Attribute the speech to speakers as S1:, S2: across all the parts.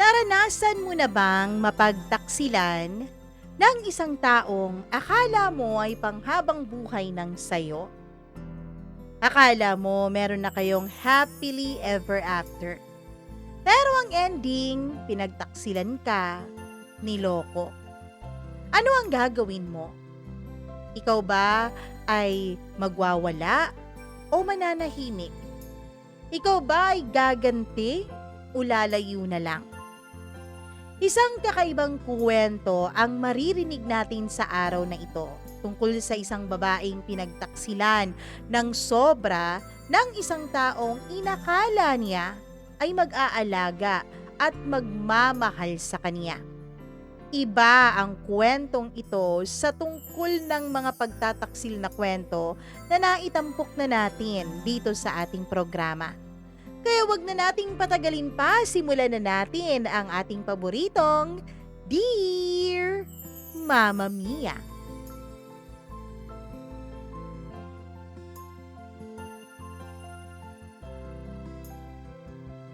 S1: Naranasan mo na bang mapagtaksilan ng isang taong akala mo ay panghabang buhay ng sayo? Akala mo meron na kayong happily ever after. Pero ang ending, pinagtaksilan ka, niloko. Ano ang gagawin mo? Ikaw ba ay magwawala o mananahimik? Ikaw ba ay gaganti o lalayo na lang? Isang kakaibang kuwento ang maririnig natin sa araw na ito tungkol sa isang babaeng pinagtaksilan ng sobra ng isang taong inakala niya ay mag-aalaga at magmamahal sa kanya. Iba ang kwentong ito sa tungkol ng mga pagtataksil na kwento na naitampok na natin dito sa ating programa. Kaya wag na nating patagalin pa, simulan na natin ang ating paboritong Dear Mama Mia.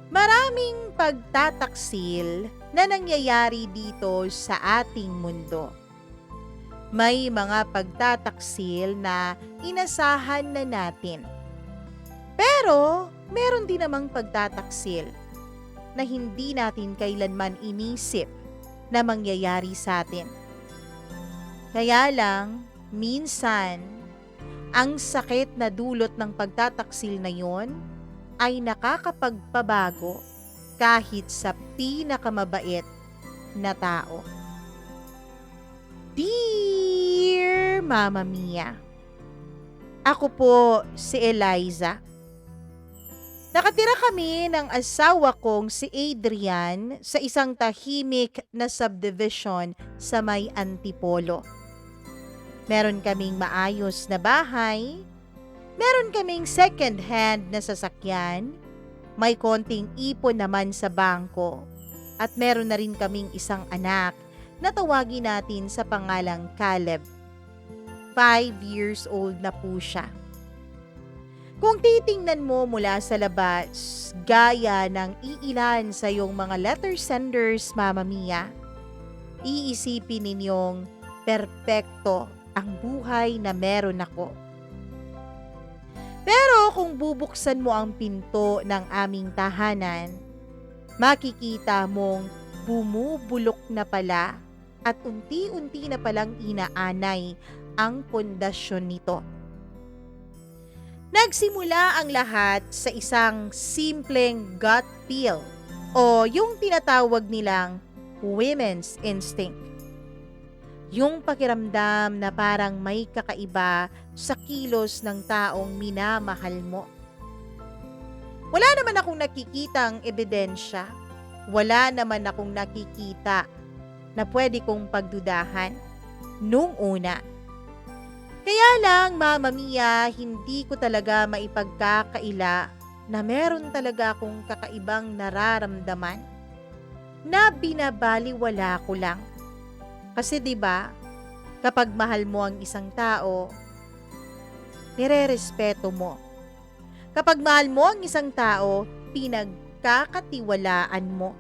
S1: Maraming pagtataksil na nangyayari dito sa ating mundo. May mga pagtataksil na inasahan na natin. Pero meron din namang pagtataksil na hindi natin kailanman inisip na mangyayari sa atin. Kaya lang, minsan, ang sakit na dulot ng pagtataksil na yon ay nakakapagpabago kahit sa pinakamabait na tao. Dear Mama Mia, ako po si Eliza. Nakatira kami ng asawa kong si Adrian sa isang tahimik na subdivision sa may Antipolo. Meron kaming maayos na bahay, meron kaming second-hand na sasakyan, may konting ipon naman sa bangko, at meron na rin kaming isang anak na tawagin natin sa pangalang Caleb. 5 years old na po siya. Kung titingnan mo mula sa labas, gaya ng iilan sa iyong mga letter senders, Mama Mia, iisipin ninyong perpekto ang buhay na meron ako. Pero kung bubuksan mo ang pinto ng aming tahanan, makikita mong bumubulok na pala at unti-unti na palang inaanay ang pundasyon nito. Nagsimula ang lahat sa isang simpleng gut feel o yung tinatawag nilang women's instinct. Yung pakiramdam na parang may kakaiba sa kilos ng taong minamahal mo. Wala naman akong nakikitang ebidensya. Wala naman akong nakikita na pwede kong pagdudahan nung una. Kaya lang, Mama Mia, hindi ko talaga maipagkakaila na meron talaga akong kakaibang nararamdaman na binabaliwala ko lang. Kasi 'di ba, kapag mahal mo ang isang tao, nirerespeto mo. Kapag mahal mo ang isang tao, pinagkakatiwalaan mo.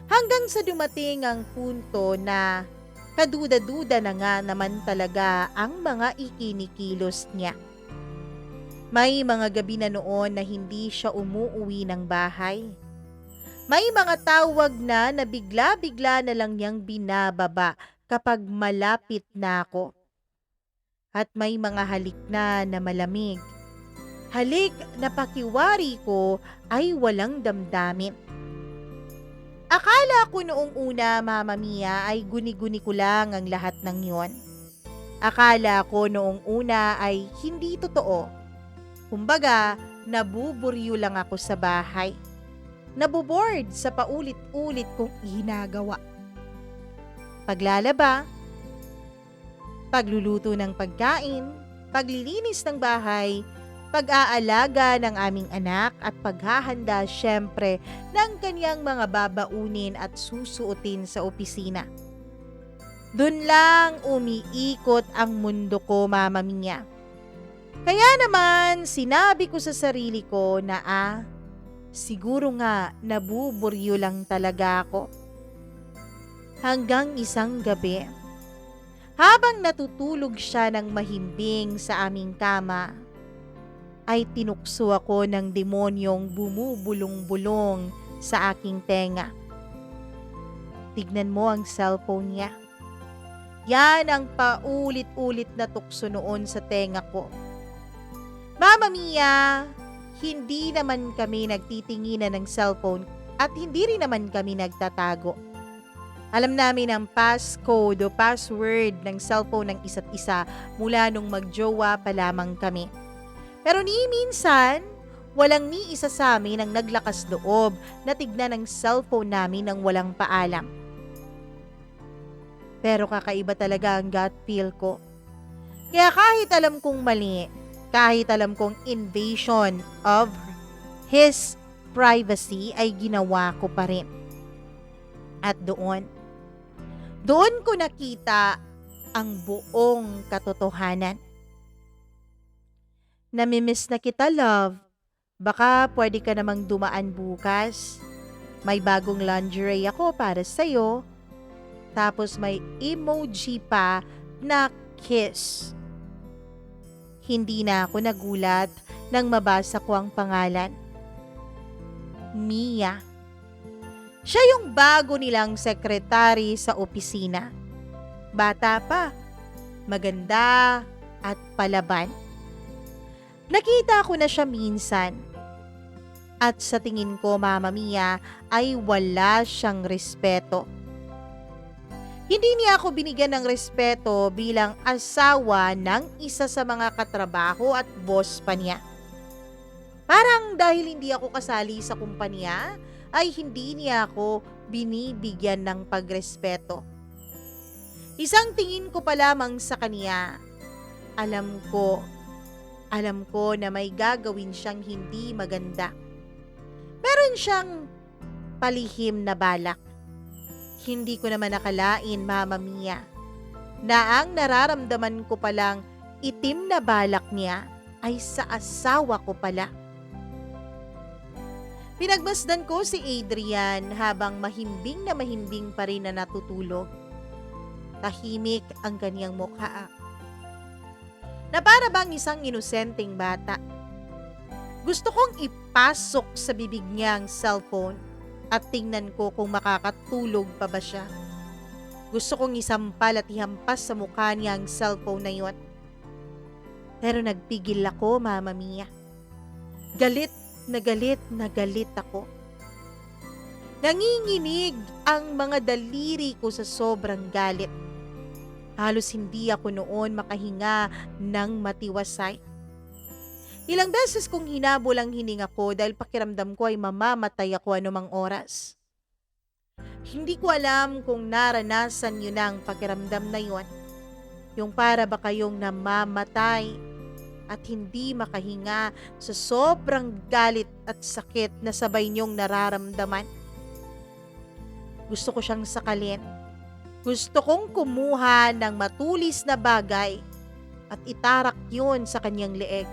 S1: Hanggang sa dumating ang punto na kaduda-duda na nga naman talaga ang mga ikinikilos niya. May mga gabi na noon na hindi siya umuuwi ng bahay. May mga tawag na bigla-bigla na lang niyang binababa kapag malapit na ako. At may mga halik na malamig. Halik na pakiwari ko ay walang damdamin. Akala ko noong una, Mama Mia, ay guni-guni ko lang ang lahat ng yon. Akala ko noong una ay hindi totoo. Kumbaga, nabuburyo lang ako sa bahay. Naboboard sa paulit-ulit kong ginagawa. Paglalaba, pagluluto ng pagkain, paglilinis ng bahay, pag-aalaga ng aming anak at paghahanda syempre ng kanyang mga babaunin at susuotin sa opisina. Doon lang umiikot ang mundo ko, Mama Mia. Kaya naman sinabi ko sa sarili ko na Siguro nga nabuburyo lang talaga ako. Hanggang isang gabi, habang natutulog siya ng mahimbing sa aming kama, ay tinukso ako ng demonyong bumubulong-bulong sa aking tenga. Tignan mo ang cellphone niya. Yan ang paulit-ulit na tukso noon sa tenga ko. Mama Mia, hindi naman kami nagtitinginan ng cellphone at hindi rin naman kami nagtatago. Alam namin ang passcode o password ng cellphone ng isa't isa mula nung magjowa pa lamang kami. Pero ni minsan, walang ni isa sa amin ang naglakas loob na tignan ang cellphone namin nang walang paalam. Pero kakaiba talaga ang gut feel ko. Kaya kahit alam kong mali, kahit alam kong invasion of his privacy ay ginawa ko pa rin. At doon ko nakita ang buong katotohanan. Namimiss na kita, love. Baka pwede ka namang dumaan bukas. May bagong lingerie ako para sa'yo. Tapos may emoji pa na kiss. Hindi na ako nagulat nang mabasa ko ang pangalan. Mia. Siya yung bago nilang sekretary sa opisina. Bata pa, maganda at palaban. Nakita ko na siya minsan. At sa tingin ko, Mama Mia, ay wala siyang respeto. Hindi niya ako binigyan ng respeto bilang asawa ng isa sa mga katrabaho at boss pa niya. Parang dahil hindi ako kasali sa kumpanya, ay hindi niya ako binibigyan ng pagrespeto. Isang tingin ko pa lamang sa kanya, alam ko na may gagawin siyang hindi maganda. Meron siyang palihim na balak. Hindi ko naman nakalain, Mama Mia, na ang nararamdaman ko palang itim na balak niya ay sa asawa ko pala. Pinagmasdan ko si Adrian habang mahimbing na mahimbing pa rin na natutulog. Tahimik ang kanyang mukha. Na para bang isang inosenteng bata. Gusto kong ipasok sa bibig niya ang cellphone at tingnan ko kung makakatulog pa ba siya. Gusto kong isampal at ihampas sa mukha niya ang cellphone na yun. Pero nagpigil ako, Mama Mia. Galit na galit ako. Nanginginig ang mga daliri ko sa sobrang galit. Halos hindi ako noon makahinga ng matiwasay. Ilang beses kong hinabol ang hininga ko dahil pakiramdam ko ay mamamatay ako anumang oras. Hindi ko alam kung naranasan yun ang pakiramdam na yun. Yung para ba kayong namamatay at hindi makahinga sa sobrang galit at sakit na sabay niyong nararamdaman. Gusto ko siyang sakalin. Gusto kong kumuha ng matulis na bagay at itarak yun sa kanyang leeg.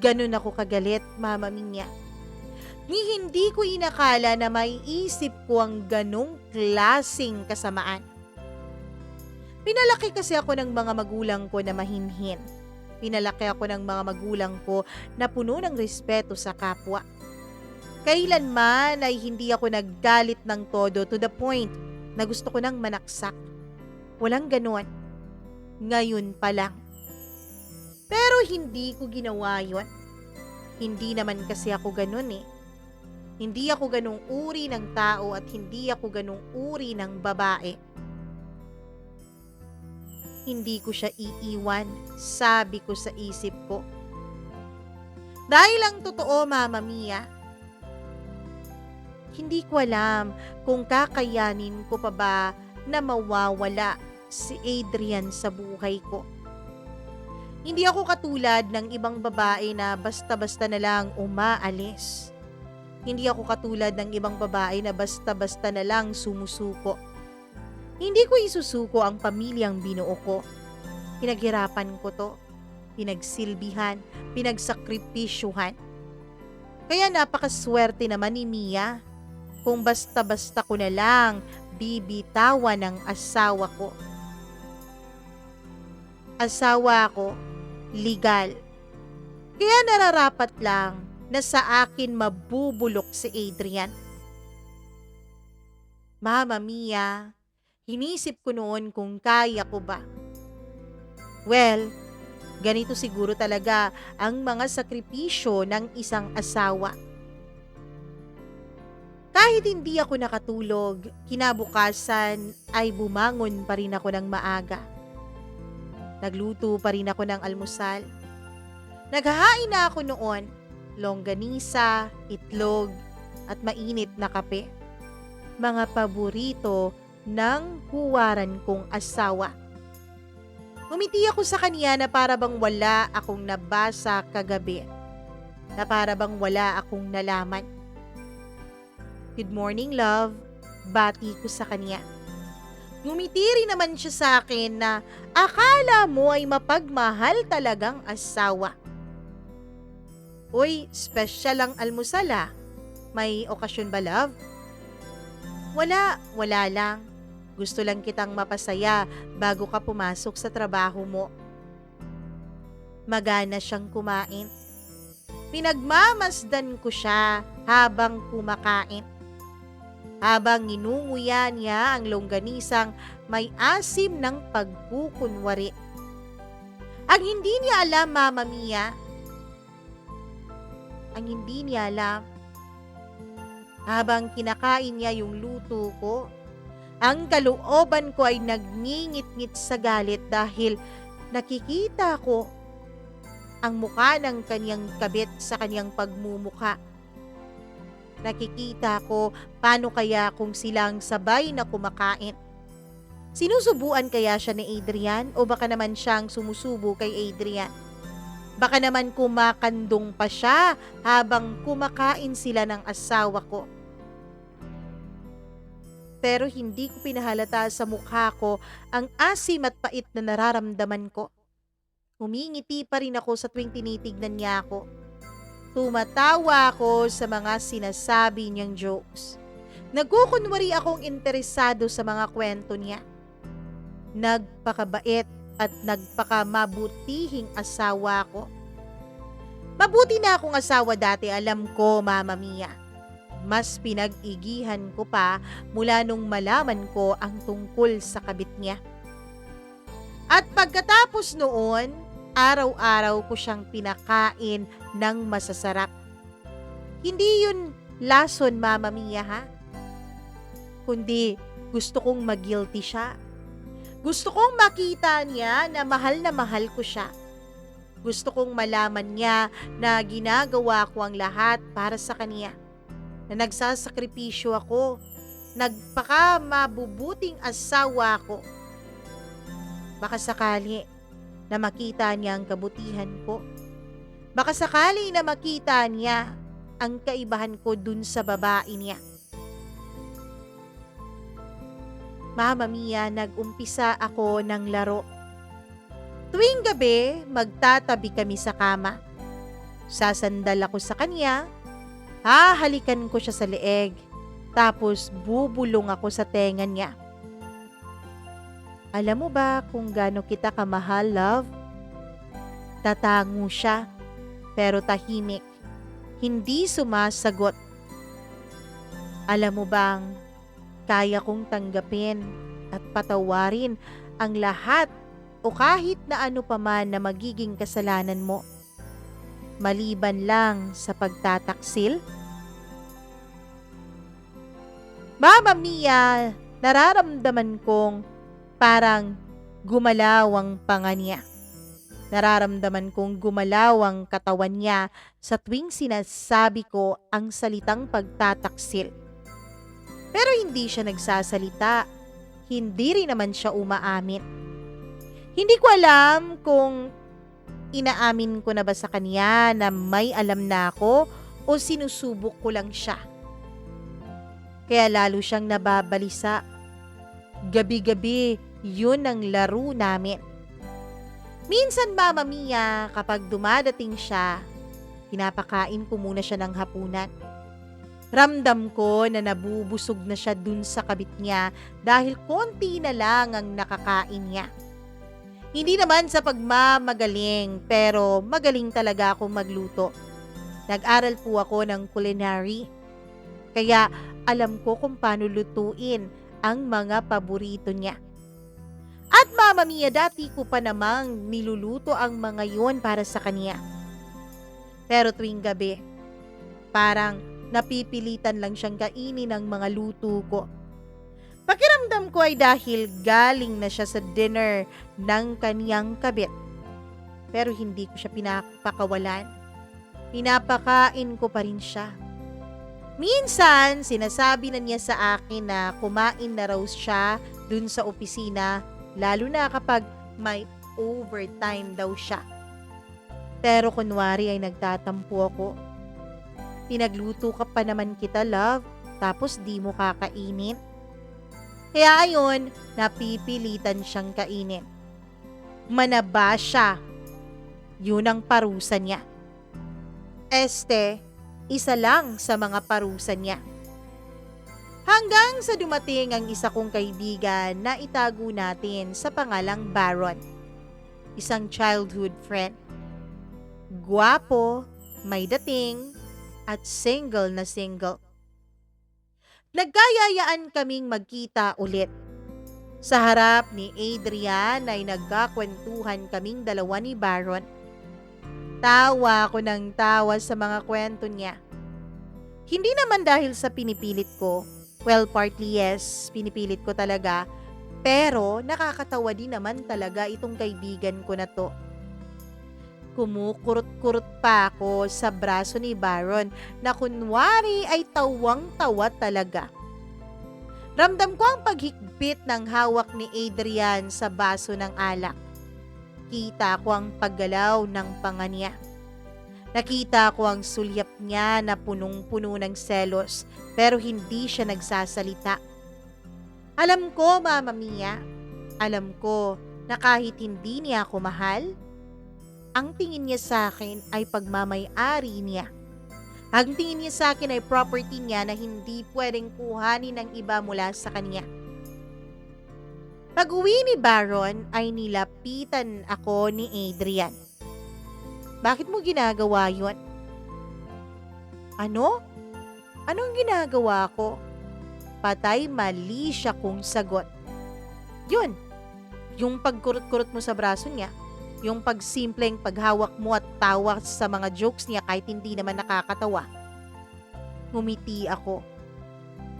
S1: Ganun ako kagalit, Mama Mia. Ni hindi ko inakala na may isip ko ang ganong klaseng kasamaan. Pinalaki kasi ako ng mga magulang ko na mahinhin. Pinalaki ako ng mga magulang ko na puno ng respeto sa kapwa. Kailanman ay hindi ako naggalit ng todo to the point na gusto ko nang manaksak. Walang ganon. Ngayon pa lang. Pero hindi ko ginawa yun. Hindi naman kasi ako ganun eh. Hindi ako ganung uri ng tao at hindi ako ganung uri ng babae. Hindi ko siya iiwan, sabi ko sa isip ko. Dahil ang totoo, Mama Mia, hindi ko alam kung kakayanin ko pa ba na mawawala si Adrian sa buhay ko. Hindi ako katulad ng ibang babae na basta-basta na lang umaalis. Hindi ako katulad ng ibang babae na basta-basta na lang sumusuko. Hindi ko isusuko ang pamilyang binuo ko. Pinaghirapan ko to. Pinagsilbihan, pinagsakripisyuhan. Kaya napakaswerte naman ni Mia kung basta-basta ko na lang bibitawan ng asawa ko. Asawa ko, legal. Kaya nararapat lang na sa akin mabubulok si Adrian. Mama Mia, hinisip ko noon kung kaya ko ba. Well, ganito siguro talaga ang mga sakripisyo ng isang asawa. Kahit hindi ako nakatulog, kinabukasan ay bumangon pa rin ako ng maaga. Nagluto pa rin ako ng almusal. Naghahain na ako noon, longganisa, itlog, at mainit na kape. Mga paborito ng huwaran kong asawa. Umiti ako sa kanya na para bang wala akong nabasa kagabi. Na para bang wala akong nalaman. Good morning, love. Bati ko sa kanya. Ngumiti rin naman siya sa akin na akala mo ay mapagmahal talagang asawa. Uy, special ang almusal ah. May okasyon ba, love? Wala lang. Gusto lang kitang mapasaya bago ka pumasok sa trabaho mo. Magana siyang kumain. Pinagmamasdan ko siya habang kumakain. Habang ninunguya niya ang longganisang may asim ng pagkukunwari. Ang hindi niya alam, Mama Mia, ang hindi niya alam, habang kinakain niya yung luto ko, ang kalooban ko ay nagngingit-ngit sa galit dahil nakikita ko ang mukha ng kanyang kabit sa kanyang pagmumukha. Nakikita ko paano kaya kung silang sabay na kumakain. Sinusubuan kaya siya ni Adrian o baka naman siyang sumusubo kay Adrian? Baka naman kumakandong pa siya habang kumakain sila ng asawa ko. Pero hindi ko pinahalata sa mukha ko ang asim at pait na nararamdaman ko. Humingiti pa rin ako sa tuwing tinitignan niya ako. Tumatawa ako sa mga sinasabi niyang jokes. Nagkukunwari akong interesado sa mga kwento niya. Nagpakabait at nagpakamabutihing asawa ko. Mabuti na akong asawa dati, alam ko, Mama Mia. Mas pinag-igihan ko pa mula nung malaman ko ang tungkol sa kabit niya. At pagkatapos noon, araw-araw ko siyang pinakain ng masasarap. Hindi yun lason, Mama Mia, ha? Kundi gusto kong mag-guilty siya. Gusto kong makita niya na mahal ko siya. Gusto kong malaman niya na ginagawa ko ang lahat para sa kanya. Na nagsasakripisyo ako. Nagpakamabubuting asawa ko. Baka sakali na makita niya ang kabutihan ko. Baka sakali na makita niya ang kaibahan ko dun sa babae niya. Mama Mia, nag-umpisa ako ng laro. Tuwing gabi, magtatabi kami sa kama. Sasandal ako sa kanya, hahalikan ko siya sa leeg, tapos bubulong ako sa tenga niya. Alam mo ba kung gaano kita kamahal, love? Tatango siya, pero tahimik. Hindi sumasagot. Alam mo bang, kaya kong tanggapin at patawarin ang lahat o kahit na ano pa man na magiging kasalanan mo. Maliban lang sa pagtataksil. Mama Mia, nararamdaman kong parang gumalaw ang panga niya. Nararamdaman kong gumalaw ang katawan niya sa tuwing sinasabi ko ang salitang pagtataksil. Pero hindi siya nagsasalita. Hindi rin naman siya umaamin. Hindi ko alam kung inaamin ko na ba sa kanya na may alam na ako o sinusubok ko lang siya. Kaya lalo siyang nababalisa. Gabi-gabi, yun ang laro namin. Minsan, Mama Mia, kapag dumadating siya, Pinapakain ko muna siya ng hapunan. Ramdam ko na nabubusog na siya dun sa kabit niya dahil konti na lang ang nakakain niya. Hindi naman sa pagmamagaling pero magaling talaga akong magluto. Nag-aral po ako ng culinary. Kaya alam ko kung paano lutuin ang mga paborito niya. At Mama Mia, dati ko pa namang niluluto ang mga yon para sa kanya. Pero tuwing gabi, parang napipilitan lang siyang kainin ng mga luto ko. Pakiramdam ko ay dahil galing na siya sa dinner ng kaniyang kabit. Pero hindi ko siya pinapakawalan. Pinapakain ko pa rin siya. Minsan, sinasabi na niya sa akin na kumain na raw siya dun sa opisina, lalo na kapag may overtime daw siya. Pero kunwari ay nagtatampo ako. Pinagluto ka pa naman kita, love, tapos di mo kakainin. Kaya ayon, napipilitan siyang kainin. Manaba siya. Yun ang parusa niya. Isa lang sa mga parusa niya. Hanggang sa dumating ang isa kong kaibigan na itago natin sa pangalang Baron. Isang childhood friend. Gwapo, may dating, at single na single. Nagkayayaan kaming magkita ulit. Sa harap ni Adrian ay nagkakwentuhan kaming dalawa ni Baron. Tawa ko ng tawa sa mga kwento niya. Hindi naman dahil sa pinipilit ko. Well, partly yes, pinipilit ko talaga. Pero nakakatawa din naman talaga itong kaibigan ko na to. Kumukurot-kurot pa ako sa braso ni Baron na kunwari ay tawang-tawa talaga. Ramdam ko ang paghigpit ng hawak ni Adrian sa baso ng alak. Kita ko ang paggalaw ng panga niya. Nakita ko ang sulyap niya na punong-puno ng selos pero hindi siya nagsasalita. Alam ko, Mama Mia, alam ko na kahit hindi niya ako mahal, ang tingin niya sa akin ay pagmamay-ari niya. Ang tingin niya sa akin ay property niya na hindi pwedeng kuhanin ng iba mula sa kanya. Pag-uwi ni Baron ay nilapitan ako ni Adrian. Bakit mo ginagawa yun? Ano? Anong ginagawa ko? Patay mali siya kung sagot. Yun, yung pagkurot-kurot mo sa braso niya, yung pagsimpleng paghawak mo at tawa sa mga jokes niya kahit hindi naman nakakatawa. Ngumiti ako.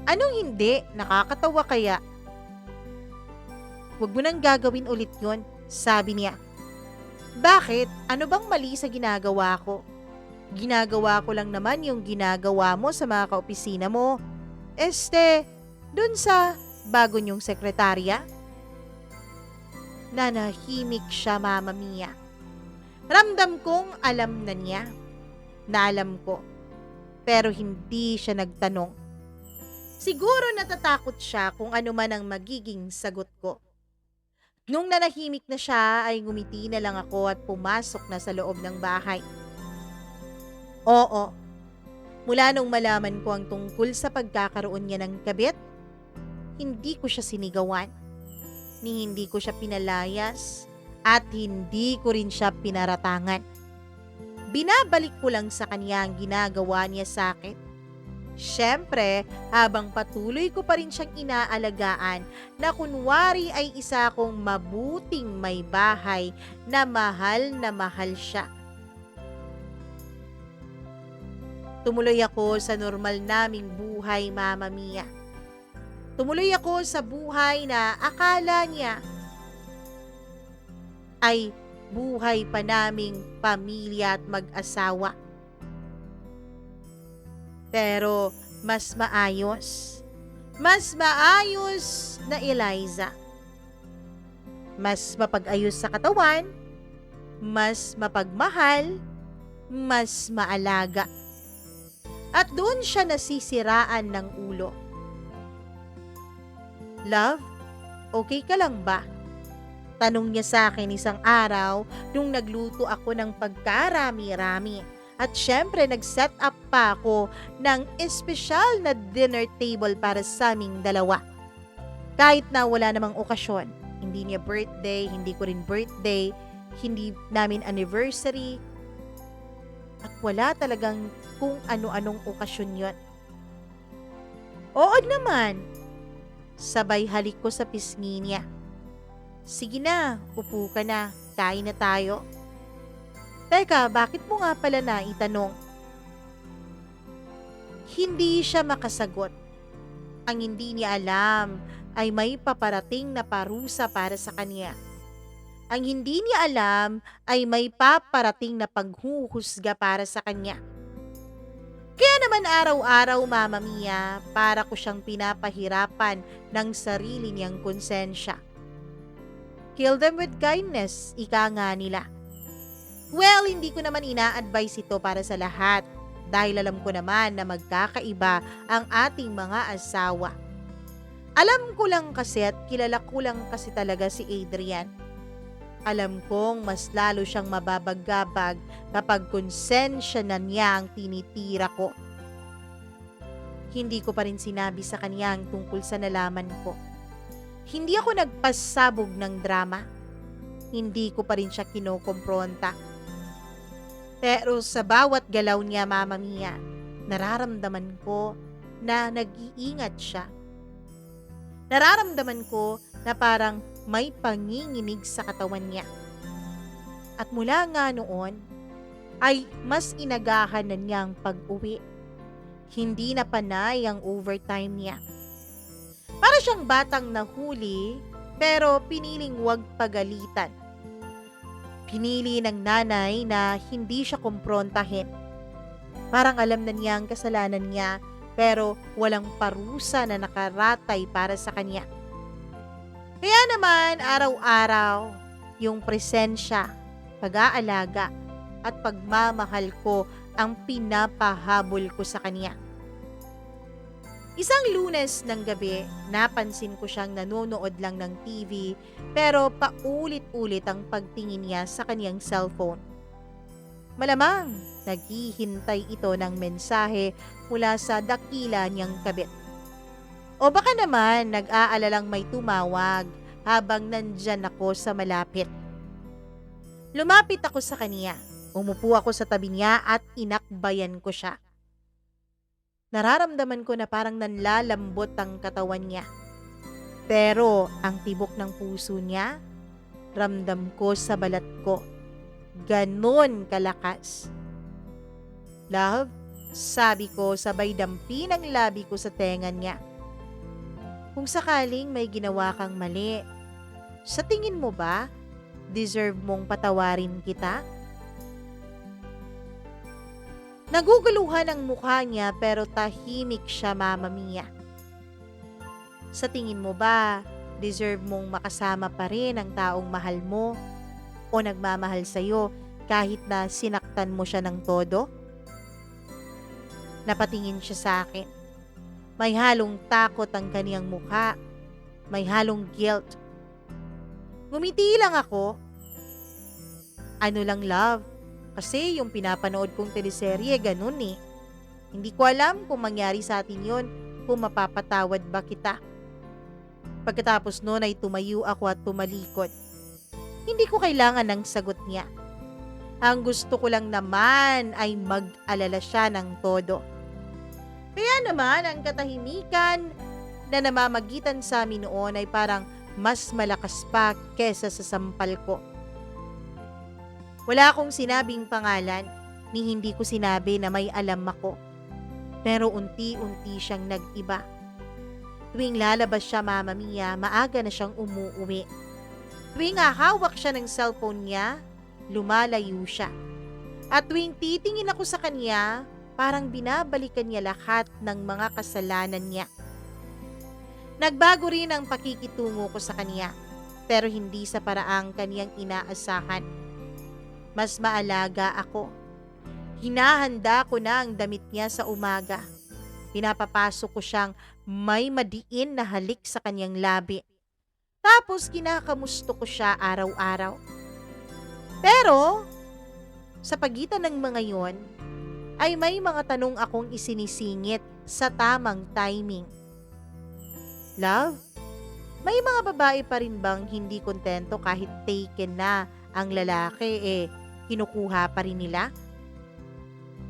S1: Anong hindi? Nakakatawa kaya? Huwag mo nang gagawin ulit yon, sabi niya. Bakit? Ano bang mali sa ginagawa ko? Ginagawa ko lang naman yung ginagawa mo sa mga kaopisina mo. Dun sa bago niyong sekretarya? Nanahimik siya, Mama Mia. Ramdam kong alam na niya. Na alam ko. Pero hindi siya nagtanong. Siguro natatakot siya kung ano man ang magiging sagot ko. Nung nanahimik na siya ay ngumiti na lang ako at pumasok na sa loob ng bahay. Oo, mula nung malaman ko ang tungkol sa pagkakaroon niya ng kabit, hindi ko siya sinigawan, ni hindi ko siya pinalayas, at hindi ko rin siya pinaratangan. Binabalik ko lang sa kanya ang ginagawa niya sa akin. Siyempre, habang patuloy ko pa rin siyang inaalagaan na kunwari ay isa akong mabuting may bahay na mahal siya. Tumuloy ako sa normal naming buhay, Mama Mia. Tumuloy ako sa buhay na akala niya ay buhay pa naming pamilya at mag-asawa. Pero mas maayos na Eliza. Mas mapag-ayos sa katawan, mas mapagmahal, mas maalaga. At doon siya nasisiraan ng ulo. Love, okay ka lang ba? Tanong niya sa akin isang araw nung nagluto ako ng pagkarami-rami At syempre, nag-set up pa ako ng espesyal na dinner table para sa aming dalawa. Kahit na wala namang okasyon. Hindi niya birthday, hindi ko rin birthday, hindi namin anniversary. At wala talagang kung ano-anong okasyon yon. Oo naman, sabay halik ko sa pisngi niya. Sige na, upo ka na, kain na tayo. Teka, bakit mo nga pala naitanong? Hindi siya makasagot. Ang hindi niya alam ay may paparating na parusa para sa kanya. Ang hindi niya alam ay may paparating na paghuhusga para sa kanya. Kaya naman araw-araw, Mama Mia, para ko siyang pinapahirapan ng sarili niyang konsensya. Kill them with kindness, ika nga nila. Well, hindi ko naman ina-advise ito para sa lahat dahil alam ko naman na magkakaiba ang ating mga asawa. Alam ko lang kasi at kilala ko lang kasi talaga si Adrian. Alam kong mas lalo siyang mababagabag kapag konsensya na niya ang tinitira ko. Hindi ko pa rin sinabi sa kanya ang tungkol sa nalaman ko. Hindi ako nagpasabog ng drama. Hindi ko pa rin siya kinokompronta. Pero sa bawat galaw niya, Mama Mia, nararamdaman ko na nag-iingat siya. Nararamdaman ko na parang may panginginig sa katawan niya. At mula nga noon, ay mas inagahan na niyang pag-uwi. Hindi na panay ang overtime niya. Para siyang batang nahuli, pero piniling huwag pagalitan. Pinili ng nanay na hindi siya kumprontahin. Parang alam na niya ang kasalanan niya, pero walang parusa na nakaratay para sa kanya. Kaya naman araw-araw, yung presensya, pag-aalaga at pagmamahal ko ang pinapahabol ko sa kanya. Isang Lunes ng gabi, napansin ko siyang nanonood lang ng TV pero paulit-ulit ang pagtingin niya sa kanyang cellphone. Malamang naghihintay ito ng mensahe mula sa dakila niyang kabit. O baka naman nag-aalalang may tumawag habang nandyan ako sa malapit. Lumapit ako sa kanya, umupo ako sa tabi niya at inakbayan ko siya. Nararamdaman ko na parang nanlalambot ang katawan niya. Pero ang tibok ng puso niya, ramdam ko sa balat ko. Ganon kalakas. Love, sabi ko sabay dampi ng labi ko sa tenga niya. Kung sakaling may ginawa kang mali, sa tingin mo ba, deserve mong patawarin kita? Naguguluhan ang mukha niya pero tahimik siya, Mama Mia. Sa tingin mo ba, deserve mong makasama pa rin ang taong mahal mo o nagmamahal sa'yo kahit na sinaktan mo siya ng todo? Napatingin siya sa akin. May halong takot ang kaniyang mukha. May halong guilt. Ngumiti lang ako. Ano lang, love? Kasi yung pinapanood kong teleserye, ganun eh. Hindi ko alam kung mangyari sa atin yon, kung mapapatawad ba kita. Pagkatapos noon ay tumayo ako at tumalikod. Hindi ko kailangan ng sagot niya. Ang gusto ko lang naman ay mag-alala siya ng todo. Kaya naman ang katahimikan na namamagitan sa amin noon ay parang mas malakas pa kesa sa sampal ko. Wala akong sinabing pangalan, ni hindi ko sinabi na may alam ako. Pero unti-unti siyang nag-iba. Tuwing lalabas siya, Mama Mia, maaga na siyang umuuwi. Tuwing hawak siya ng cellphone niya, lumalayo siya. At tuwing titingin ako sa kanya, parang binabalikan niya lahat ng mga kasalanan niya. Nagbago rin ang pakikitungo ko sa kanya, pero hindi sa paraang kaniyang inaasahan. Mas maalaga ako. Hinahanda ko na ang damit niya sa umaga. Pinapapasok ko siyang may madiin na halik sa kanyang labi. Tapos kinakamusto ko siya araw-araw. Pero sa pagitan ng mga yon, ay may mga tanong akong isinisingit sa tamang timing. Love, may mga babae pa rin bang hindi kontento kahit taken na ang lalaki kinukuha pa rin nila?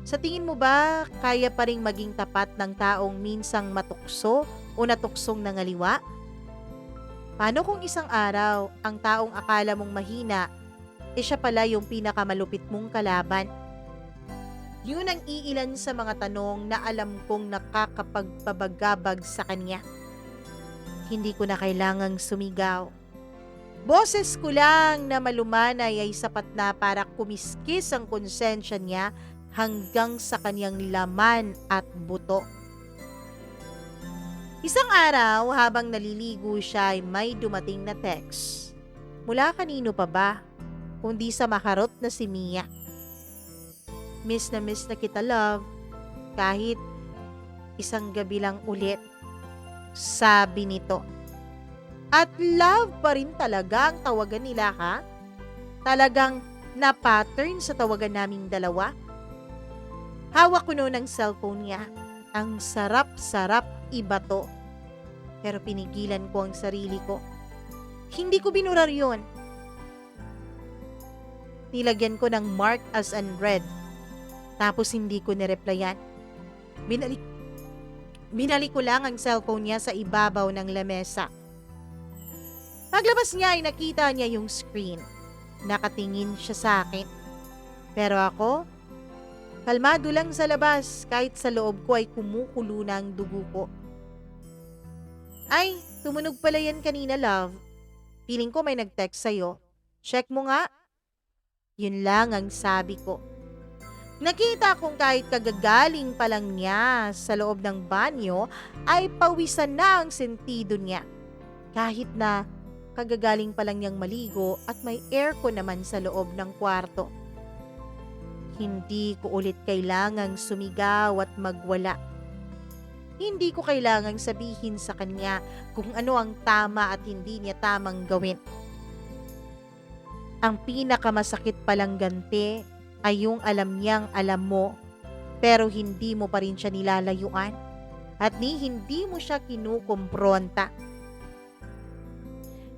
S1: Sa tingin mo ba kaya pa rin maging tapat ng taong minsang matukso o natuksong nangaliwa? Paano kung isang araw ang taong akala mong mahina siya pala yung pinakamalupit mong kalaban? Yun ang iilan sa mga tanong na alam kong nakakapagpabagabag sa kanya. Hindi ko na kailangang sumigaw. Boses ko lang na malumanay ay sapat na para kumiskis ang konsensya niya hanggang sa kanyang laman at buto. Isang araw habang naliligo siya ay may dumating na text. Mula kanino pa ba? Kundi sa maharot na si Mia. Miss na kita, love. Kahit isang gabi lang ulit. Sabi nito. At love pa rin talaga ang tawagan nila, ha? Talagang na-pattern sa tawagan naming dalawa? Hawak ko noon ang cellphone niya. Ang sarap-sarap iba to. Pero pinigilan ko ang sarili ko. Hindi ko binurar yun. Nilagyan ko ng mark as unread. Tapos hindi ko nireplyan. Binalik ko lang ang cellphone niya sa ibabaw ng lamesa. Paglabas niya ay nakita niya yung screen. Nakatingin siya sa akin. Pero ako, kalmado lang sa labas kahit sa loob ko ay kumukulo na ang dugo ko. Ay, tumunog pala yan kanina, love. Feeling ko may nag-text sa'yo. Check mo nga. Yun lang ang sabi ko. Nakita kong kahit kagagaling pa lang niya sa loob ng banyo ay pawisan na ang sentido niya. Kahit na kagagaling pa lang niyang maligo at may aircon naman sa loob ng kwarto. Hindi ko ulit kailangang sumigaw at magwala. Hindi ko kailangang sabihin sa kanya kung ano ang tama at hindi niya tamang gawin. Ang pinakamasakit palang ganti ay yung alam niyang alam mo pero hindi mo pa rin siya nilalayuan at hindi mo siya kinukumpronta.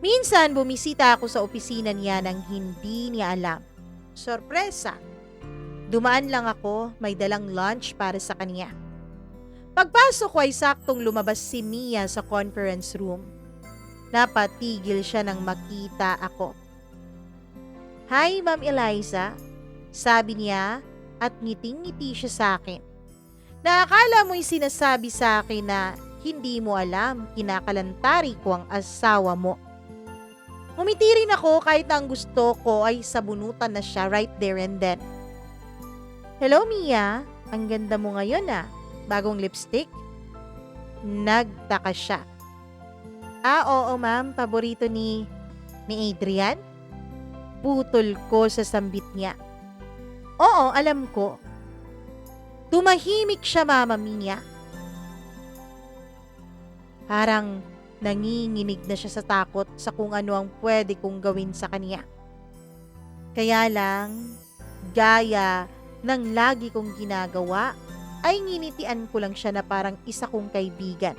S1: Minsan bumisita ako sa opisina niya nang hindi niya alam. Sorpresa! Dumaan lang ako, may dalang lunch para sa kanya. Pagpasok ko ay saktong lumabas si Mia sa conference room. Napatigil siya nang makita ako. Hi, Ma'am Eliza, sabi niya at ngiting-ngiti siya sa akin. Naakala mo'y sinasabi sa akin na hindi mo alam, kinakalantari ko ang asawa mo. Ngumiti rin ako kahit ang gusto ko ay sabunutan na siya right there and then. Hello Mia, ang ganda mo ngayon ah. Bagong lipstick? Nagtaka siya. Oo ma'am, paborito ni Adrian? Putol ko sa sambit niya. Oo, alam ko. Tumahimik siya, Mama Mia. Parang nanginginig na siya sa takot sa kung ano ang pwede kong gawin sa kanya. Kaya lang, gaya ng lagi kong ginagawa, ay nginitian ko lang siya na parang isa kong kaibigan.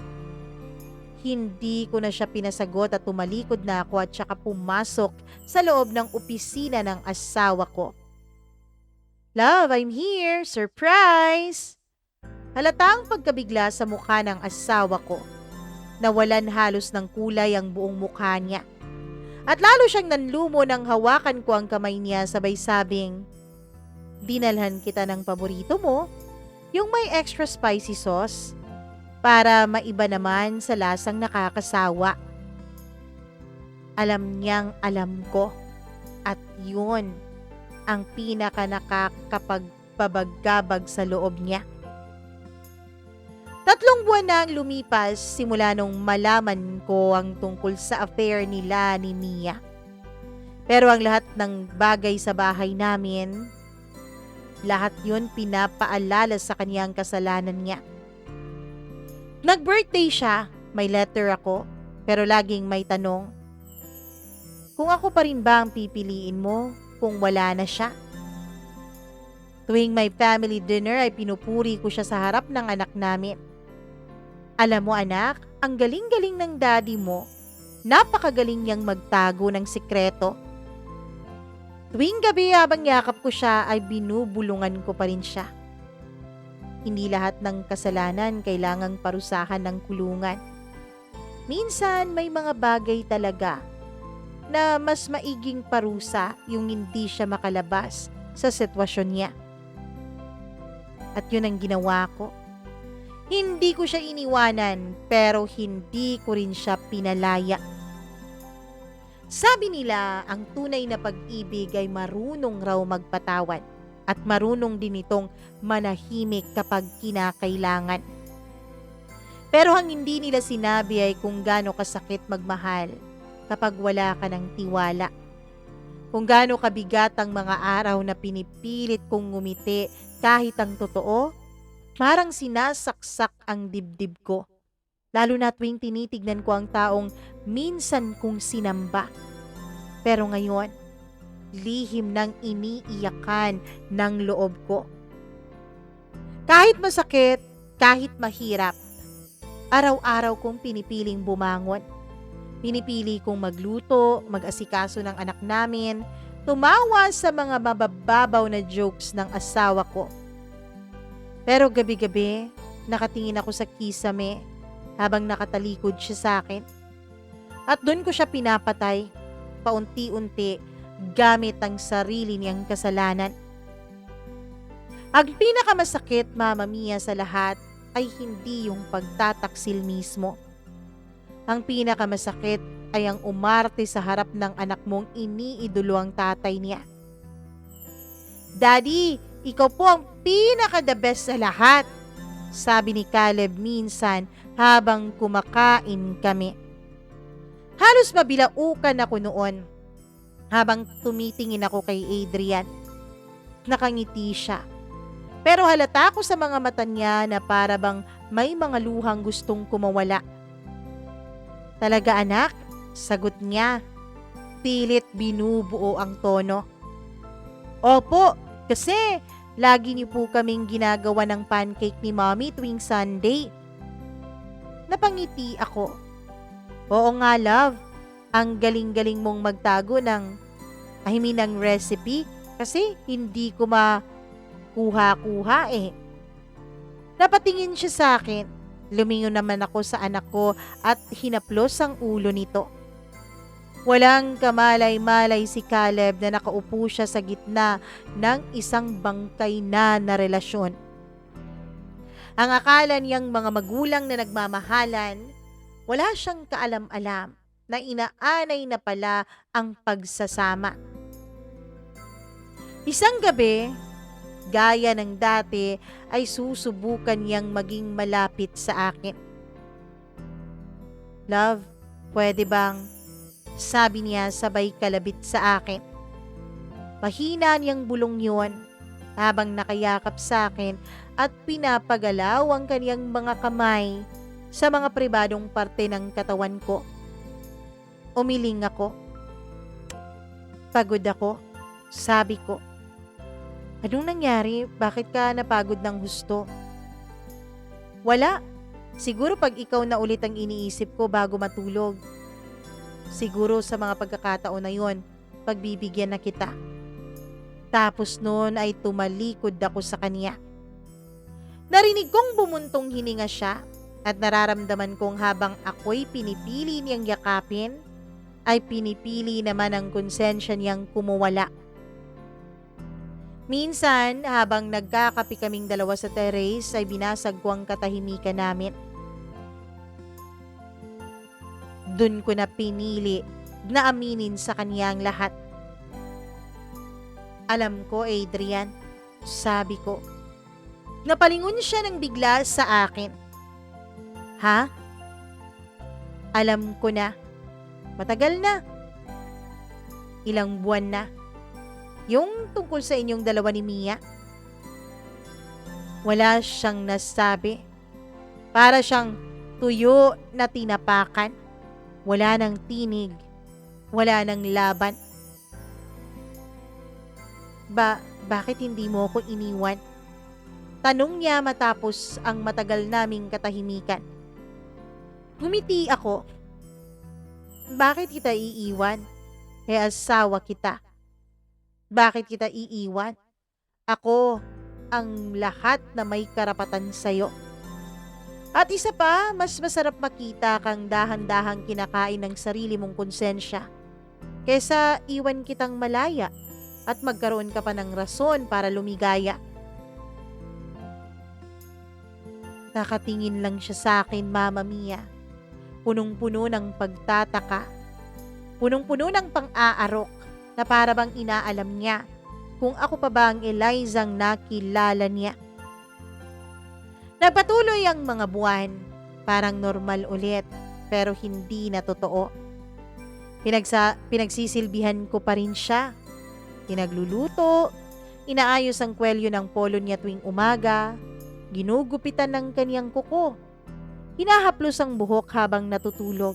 S1: Hindi ko na siya pinasagot at tumalikod na ako at saka pumasok sa loob ng opisina ng asawa ko. Love, I'm here! Surprise! Halatang pagkabigla sa mukha ng asawa ko. Nawalan halos ng kulay ang buong mukha niya. At lalo siyang nanlumo nang hawakan ko ang kamay niya sabay sabing, dinalhan kita ng paborito mo, yung may extra spicy sauce, para maiba naman sa lasang nakakasawa. Alam niyang alam ko at yun ang pinaka nakakapagpabagabag sa loob niya. 3 buwan na ang lumipas simula nung malaman ko ang tungkol sa affair nila ni Mia. Pero ang lahat ng bagay sa bahay namin, lahat yun pinapaalala sa kanya ang kasalanan niya. Nag-birthday siya, may letter ako, pero laging may tanong. Kung ako pa rin ba ang pipiliin mo kung wala na siya? Tuwing may family dinner ay pinupuri ko siya sa harap ng anak namin. Alam mo anak, ang galing-galing ng daddy mo. Napakagaling niyang magtago ng sikreto. Tuwing gabi habang yakap ko siya ay binubulungan ko pa rin siya. Hindi lahat ng kasalanan kailangang parusahan ng kulungan. Minsan may mga bagay talaga na mas maiging parusa yung hindi siya makalabas sa sitwasyon niya. At yun ang ginawa ko. Hindi ko siya iniwanan pero hindi ko rin siya pinalaya. Sabi nila, ang tunay na pag-ibig ay marunong raw magpatawad at marunong din itong manahimik kapag kinakailangan. Pero ang hindi nila sinabi ay kung gaano kasakit magmahal kapag wala ka ng tiwala. Kung gaano kabigat ang mga araw na pinipilit kong ngumiti kahit ang totoo, parang sinasaksak ang dibdib ko. Lalo na tuwing tinitignan ko ang taong minsan kong sinamba. Pero ngayon, lihim ng iniiyakan ng loob ko. Kahit masakit, kahit mahirap, araw-araw kong pinipiling bumangon. Pinipili kong magluto, mag-asikaso ng anak namin, tumawa sa mga mabababaw na jokes ng asawa ko. Pero gabi-gabi, nakatingin ako sa kisame habang nakatalikod siya sa akin. At doon ko siya pinapatay, paunti-unti, gamit ang sarili niyang kasalanan. Ang pinakamasakit, Mama Mia, sa lahat ay hindi yung pagtataksil mismo. Ang pinakamasakit ay ang umarte sa harap ng anak mong iniidolo ang tatay niya. Daddy, ikaw po ang pinaka-the best sa lahat, sabi ni Caleb minsan habang kumakain kami. Halos mabilaukan ako noon habang tumitingin ako kay Adrian. Nakangiti siya. Pero halata ko sa mga mata niya na para bang may mga luhang gustong kumawala. Talaga anak, sagot niya. Pilit binubuo ang tono. Opo, kasi lagi niyo po kaming ginagawa ng pancake ni Mommy tuwing Sunday. Napangiti ako. Oo nga love, ang galing-galing mong magtago ng recipe kasi hindi ko makuha-kuha eh. Napatingin siya sa akin. Lumingon naman ako sa anak ko at hinaplos ang ulo nito. Walang kamalay-malay si Caleb na nakaupo siya sa gitna ng isang bangkay na relasyon. Ang akala niyang mga magulang na nagmamahalan, wala siyang kaalam-alam na inaanay na pala ang pagsasama. Isang gabi, gaya ng dati ay susubukan niyang maging malapit sa akin. Love, pwede bang? Sabi niya sabay kalabit sa akin. Mahina niyang bulong yun habang nakayakap sa akin at pinapagalaw ang kaniyang mga kamay sa mga pribadong parte ng katawan ko. Umiling ako. Pagod ako, sabi ko. Anong nangyari? Bakit ka napagod ng husto? Wala. Siguro pag ikaw na ulit ang iniisip ko bago matulog. Siguro sa mga pagkakataon na yon, pagbibigyan na kita. Tapos noon ay tumalikod ako sa kanya. Narinig kong bumuntong hininga siya at nararamdaman kong habang ako'y pinipili niyang yakapin, ay pinipili naman ang konsensya niyang kumuwala. Minsan, habang nagkakapi kaming dalawa sa terrace, ay binasag ko ang katahimikan namin. Dun ko na pinili na aminin sa kanya ang lahat. Alam ko, Adrian, sabi ko. Napalingon siya ng bigla sa akin. Ha? Alam ko na. Matagal na. Ilang buwan na. Yung tungkol sa inyong dalawa ni Mia. Wala siyang nasabi. Para siyang tuyo na tinapakan. Wala nang tinig. Wala nang laban. Bakit hindi mo ako iniwan? Tanong niya matapos ang matagal naming katahimikan. Ngumiti ako. Bakit kita iiwan? Asawa kita. Bakit kita iiwan? Ako ang lahat na may karapatan sa'yo. At isa pa, mas masarap makita kang dahan-dahang kinakain ng sarili mong konsensya kesa iwan kitang malaya at magkaroon ka pa ng rason para lumigaya. Nakatingin lang siya sa akin, Mama Mia. Punong-puno ng pagtataka. Punong-puno ng pang-aarok na para bang inaalam niya kung ako pa ba ang Elizang nakilala niya. Nagpatuloy ang mga buwan, parang normal ulit, pero hindi na totoo. Pinagsisilbihan ko pa rin siya. Pinagluluto, inaayos ang kwelyo ng polo niya tuwing umaga, ginugupitan ng kaniyang kuko, hinahaplos ang buhok habang natutulog.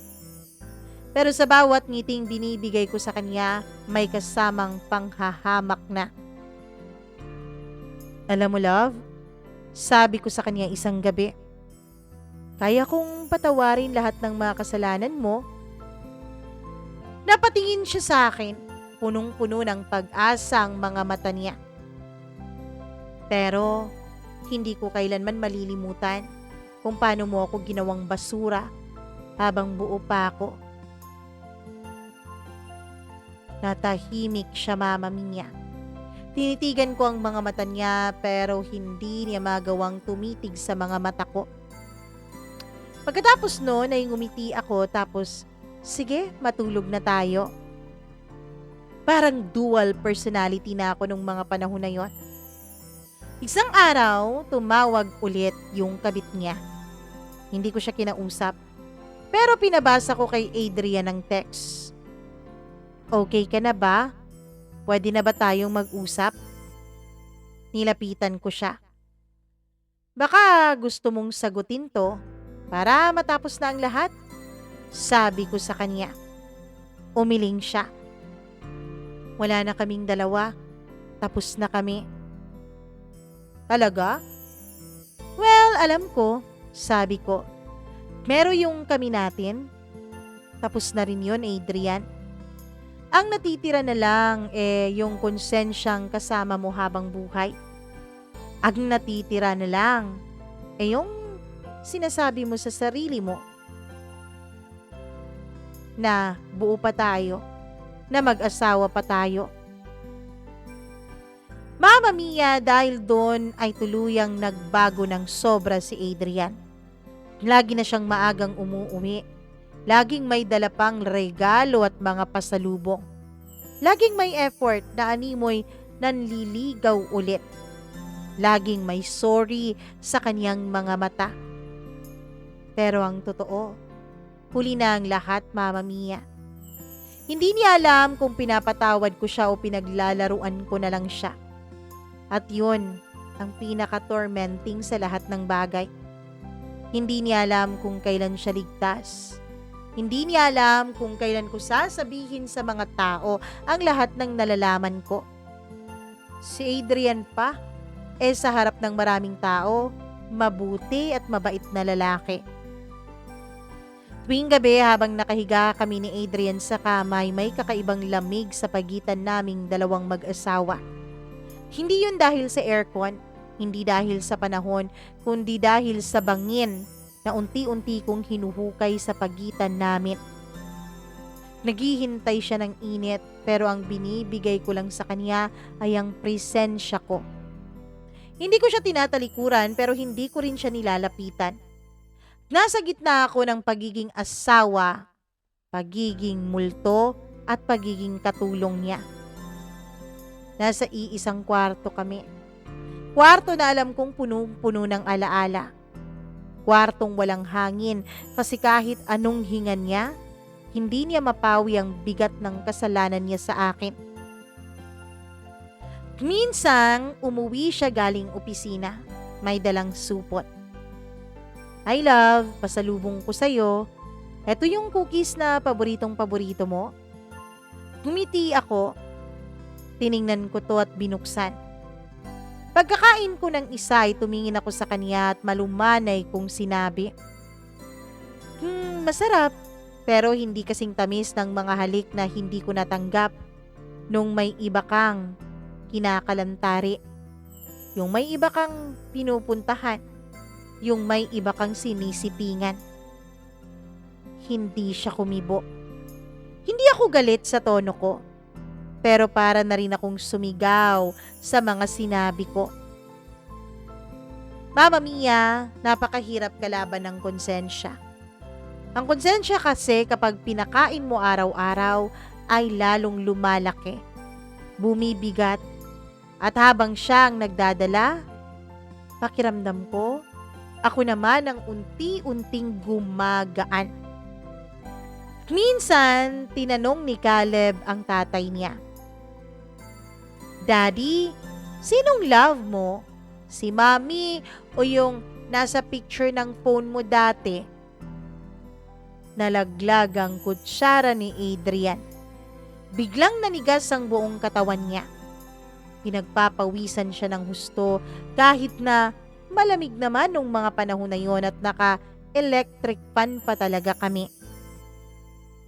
S1: Pero sa bawat ngiting binibigay ko sa kanya, may kasamang panghahamak na. Alam mo, love, sabi ko sa kanya isang gabi, kaya kong patawarin lahat ng mga kasalanan mo. Napatingin siya sa akin, punong-puno ng pag-asa ang mga mata niya. Pero hindi ko kailanman malilimutan kung paano mo ako ginawang basura habang buo pa ako. Natahimik siya, Mama Mia. Tinitigan ko ang mga mata niya pero hindi niya magawang tumitig sa mga mata ko. Pagkatapos noon ay ngumiti ako tapos, sige, matulog na tayo. Parang dual personality na ako nung mga panahon na yon. Isang araw, tumawag ulit yung kabit niya. Hindi ko siya kinausap, pero pinabasa ko kay Adrian ng text. Okay ka na ba? Pwede na ba tayong mag-usap? Nilapitan ko siya. Baka gusto mong sagutin to para matapos na ang lahat? Sabi ko sa kanya. Umiling siya. Wala na kaming dalawa. Tapos na kami. Talaga? Well, alam ko. Sabi ko. Meron yung kami natin. Tapos na rin yun, Adrian. Ang natitira na lang yung konsensyang kasama mo habang buhay. Ang natitira na lang yung sinasabi mo sa sarili mo na buo pa tayo, na mag-asawa pa tayo. Mama Mia, dahil doon ay tuluyang nagbago ng sobra si Adrian. Lagi na siyang maagang umuuwi. Laging may dala pang regalo at mga pasalubong. Laging may effort na animoy nanliligaw ulit. Laging may sorry sa kanyang mga mata. Pero ang totoo, huli na ang lahat, Mama Mia. Hindi niya alam kung pinapatawad ko siya o pinaglalaruan ko na lang siya. At yun ang pinaka-tormenting sa lahat ng bagay. Hindi niya alam kung kailan siya ligtas. Hindi niya alam kung kailan ko sasabihin sa mga tao ang lahat ng nalalaman ko. Si Adrian pa, sa harap ng maraming tao, mabuti at mabait na lalaki. Tuwing gabi habang nakahiga kami ni Adrian sa kama ay may kakaibang lamig sa pagitan naming dalawang mag-asawa. Hindi yun dahil sa aircon, hindi dahil sa panahon, kundi dahil sa bangin na unti-unti kong hinuhukay sa pagitan namin. Naghihintay siya ng init pero ang binibigay ko lang sa kanya ay ang presensya ko. Hindi ko siya tinatalikuran pero hindi ko rin siya nilalapitan. Nasa gitna ako ng pagiging asawa, pagiging multo at pagiging katulong niya. Nasa iisang kwarto kami. Kwarto na alam kong punong-puno ng alaala. Kwartong walang hangin kasi kahit anong hingan niya, hindi niya mapawi ang bigat ng kasalanan niya sa akin. Minsan, umuwi siya galing opisina. May dalang supot. Hi love, pasalubong ko sa'yo. Ito yung cookies na paboritong-paborito mo. Ngumiti ako. Tiningnan ko to at binuksan. Pagkakain ko ng isa ay tumingin ako sa kanya at malumanay kong sinabi, masarap, pero hindi kasing tamis ng mga halik na hindi ko natanggap nung may iba kang kinakalantari, yung may iba kang pinupuntahan, yung may iba kang sinisipingan. Hindi siya kumibo. Hindi ako galit sa tono ko, pero para na rin akong sumigaw sa mga sinabi ko. Mama Mia, napakahirap kalaban ng konsensya. Ang konsensya kasi kapag pinakain mo araw-araw ay lalong lumalaki, bumibigat, at habang siya ang nagdadala, pakiramdam ko, ako naman ang unti-unting gumagaan. Minsan, tinanong ni Caleb ang tatay niya, Daddy, sinong love mo? Si Mommy o yung nasa picture ng phone mo dati? Nalaglag ang kutsara ni Adrian. Biglang nanigas ang buong katawan niya. Pinagpapawisan siya ng husto kahit na malamig naman nung mga panahon na yon at naka-electric fan pa talaga kami.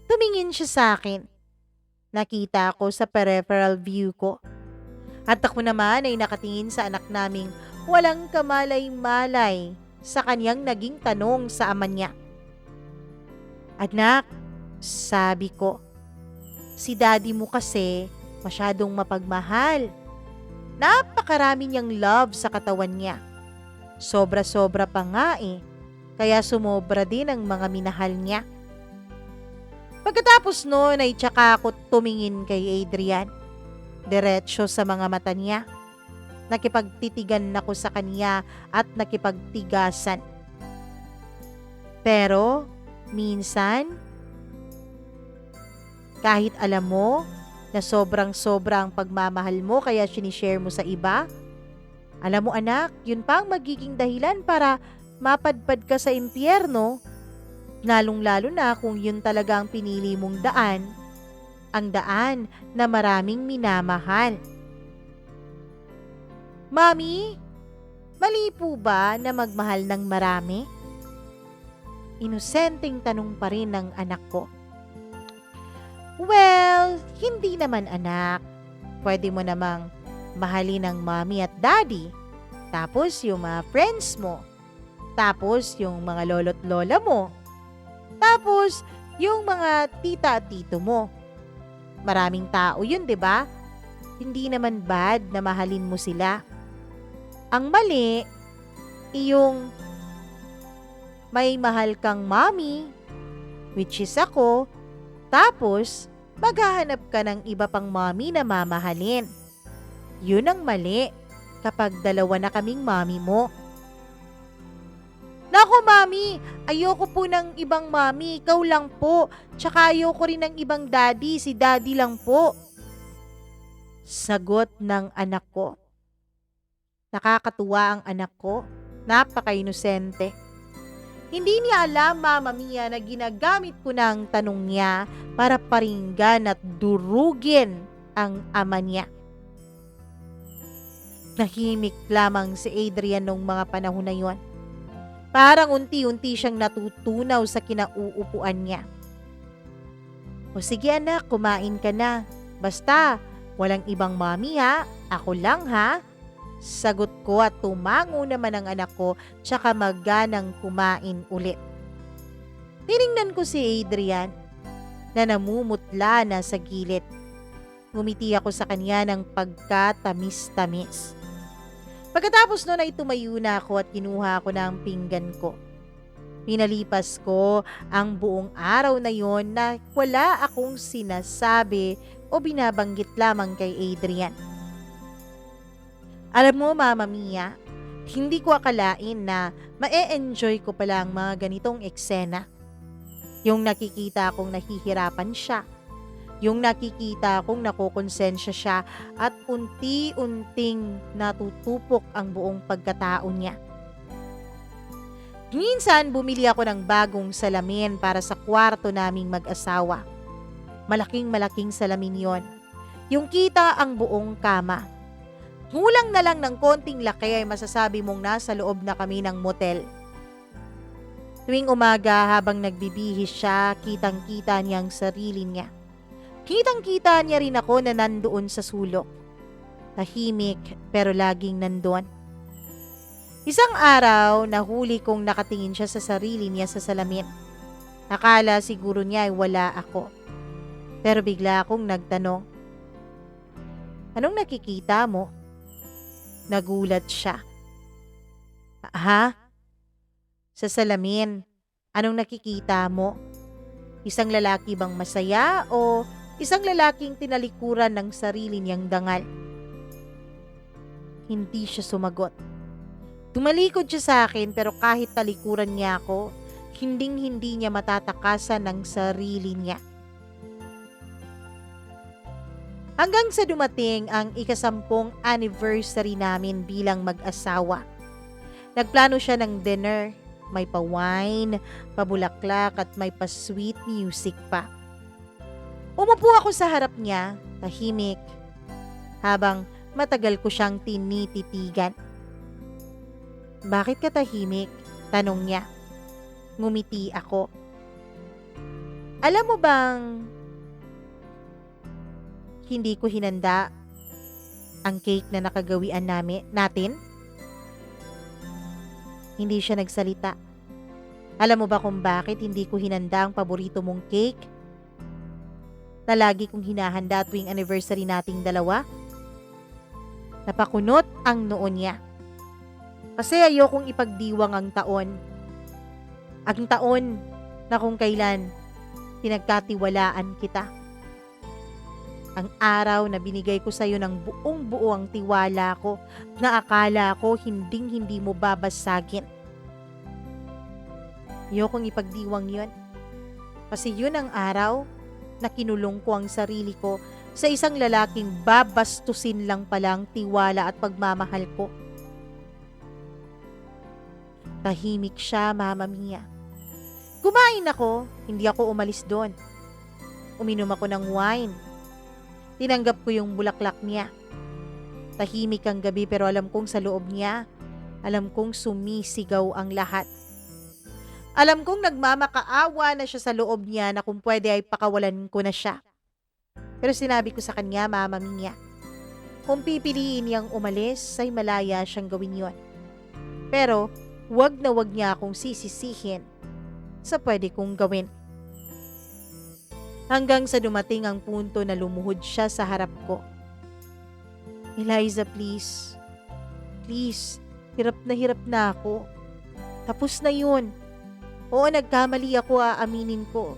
S1: Tumingin siya sa akin. Nakita ko sa peripheral view ko. At ako naman ay nakatingin sa anak naming walang kamalay-malay sa kanyang naging tanong sa ama niya. Anak, sabi ko, si daddy mo kasi masyadong mapagmahal. Napakarami niyang love sa katawan niya. Sobra-sobra pa nga kaya sumobra din ang mga minahal niya. Pagkatapos noon ay tsaka ako tumingin kay Adrian. Diretso sa mga mata niya. Nakipagtitigan ako sa kanya at nakipagtigasan. Pero, minsan, kahit alam mo na sobrang-sobra ang pagmamahal mo kaya sinishare mo sa iba, alam mo anak, yun pa ang magiging dahilan para mapadpad ka sa impyerno, lalong-lalo na kung yun talaga ang pinili mong daan, ang daan na maraming minamahal. Mami, mali po ba na magmahal ng marami? Inosenteng tanong pa rin ng anak ko. Well, hindi naman anak. Pwede mo namang mahalin ng mami at daddy. Tapos yung mga friends mo. Tapos yung mga lolo't lola mo. Tapos yung mga tita at tito mo. Maraming tao yun, 'di ba? Hindi naman bad na mahalin mo sila. Ang mali, yung may mahal kang mommy, which is ako, tapos maghahanap ka ng iba pang mommy na mamahalin. Yun ang mali kapag dalawa na kaming mommy mo. Naku mami, ayoko po ng ibang mami, ikaw lang po. Tsaka ayoko rin ng ibang daddy, si daddy lang po. Sagot ng anak ko. Nakakatuwa ang anak ko, napaka-inosente. Hindi niya alam, Mama Mia, na ginagamit ko na ang tanong niya para paringgan at durugin ang ama niya. Nahimik lamang si Adrian nung mga panahon na yon. Parang unti-unti siyang natutunaw sa kinauupuan niya. O sige anak, kumain ka na. Basta, walang ibang mami ha, ako lang ha. Sagot ko at tumango naman ang anak ko tsaka maganang kumain ulit. Tiningnan ko si Adrian na namumutla na sa gilid. Ngumiti ako sa kanya ng pagkatamis-tamis. Pagkatapos nun ay tumayo na ako at kinuha ako ng pinggan ko. Pinalipas ko ang buong araw na yon na wala akong sinasabi o binabanggit lamang kay Adrian. Alam mo, Mama Mia, hindi ko akalain na ma-enjoy ko pala ang mga ganitong eksena. Yung nakikita akong nahihirapan siya. Yung nakikita akong nakokonsensya siya at unti-unting natutupok ang buong pagkatao niya. Minsan, bumili ako ng bagong salamin para sa kwarto naming mag-asawa. Malaking-malaking salamin yon. Yung kita ang buong kama. Kulang na lang ng konting laki ay masasabi mong nasa loob na kami ng motel. Tuwing umaga habang nagbibihis siya, kitang-kita niya ang sarili niya. Kitang-kita niya rin ako na nandoon sa sulok. Tahimik pero laging nandoon. Isang araw, nahuli kong nakatingin siya sa sarili niya sa salamin. Akala siguro niya ay wala ako. Pero bigla akong nagtanong, "Anong nakikita mo?" Nagulat siya. "Ha? Sa salamin, anong nakikita mo? Isang lalaki bang masaya o isang lalaking tinalikuran ng sarili niyang dangal?" Hindi siya sumagot. Tumalikod siya sa akin pero kahit talikuran niya ako, hinding-hindi niya matatakasan ng sarili niya. Hanggang sa dumating ang ika-10 anniversary namin bilang mag-asawa. Nagplano siya ng dinner, may pa-wine, pabulaklak at may pa-sweet music pa. Umupo ako sa harap niya, tahimik, habang matagal ko siyang tinititigan. "Bakit ka tahimik?" tanong niya. Ngumiti ako. "Alam mo bang hindi ko hinanda ang cake na nakagawian natin?" Hindi siya nagsalita. "Alam mo ba kung bakit hindi ko hinanda ang paborito mong cake na lagi kong hinahanda tuwing anniversary nating dalawa?" Napakunot ang noo niya. "Kasi ayokong ipagdiwang ang taon. Ang taon na kung kailan pinagkatiwalaan kita. Ang araw na binigay ko sa iyo ng buong buo ang tiwala ko na akala ko hinding-hindi mo babasagin. Ayokong ipagdiwang yon. Kasi yun ang araw na kinulong ko ang sarili ko sa isang lalaking babastusin lang palang tiwala at pagmamahal ko." Tahimik siya, Mama Mia. Kumain ako, hindi ako umalis doon. Uminom ako ng wine. Tinanggap ko yung bulaklak niya. Tahimik ang gabi pero alam kong sa loob niya, alam kong sumisigaw ang lahat. Alam kong nagmamakaawa na siya sa loob niya na kung pwede ay pakawalan ko na siya. Pero sinabi ko sa kanya, Mama Mia, kung pipiliin niyang umalis, ay malaya siyang gawin yon. Pero wag na wag niya akong sisisihin sa pwede kong gawin. Hanggang sa dumating ang punto na lumuhod siya sa harap ko. "Eliza, please. Please, hirap na ako. Tapos na yun. Oo, nagkamali ako, aaminin ko.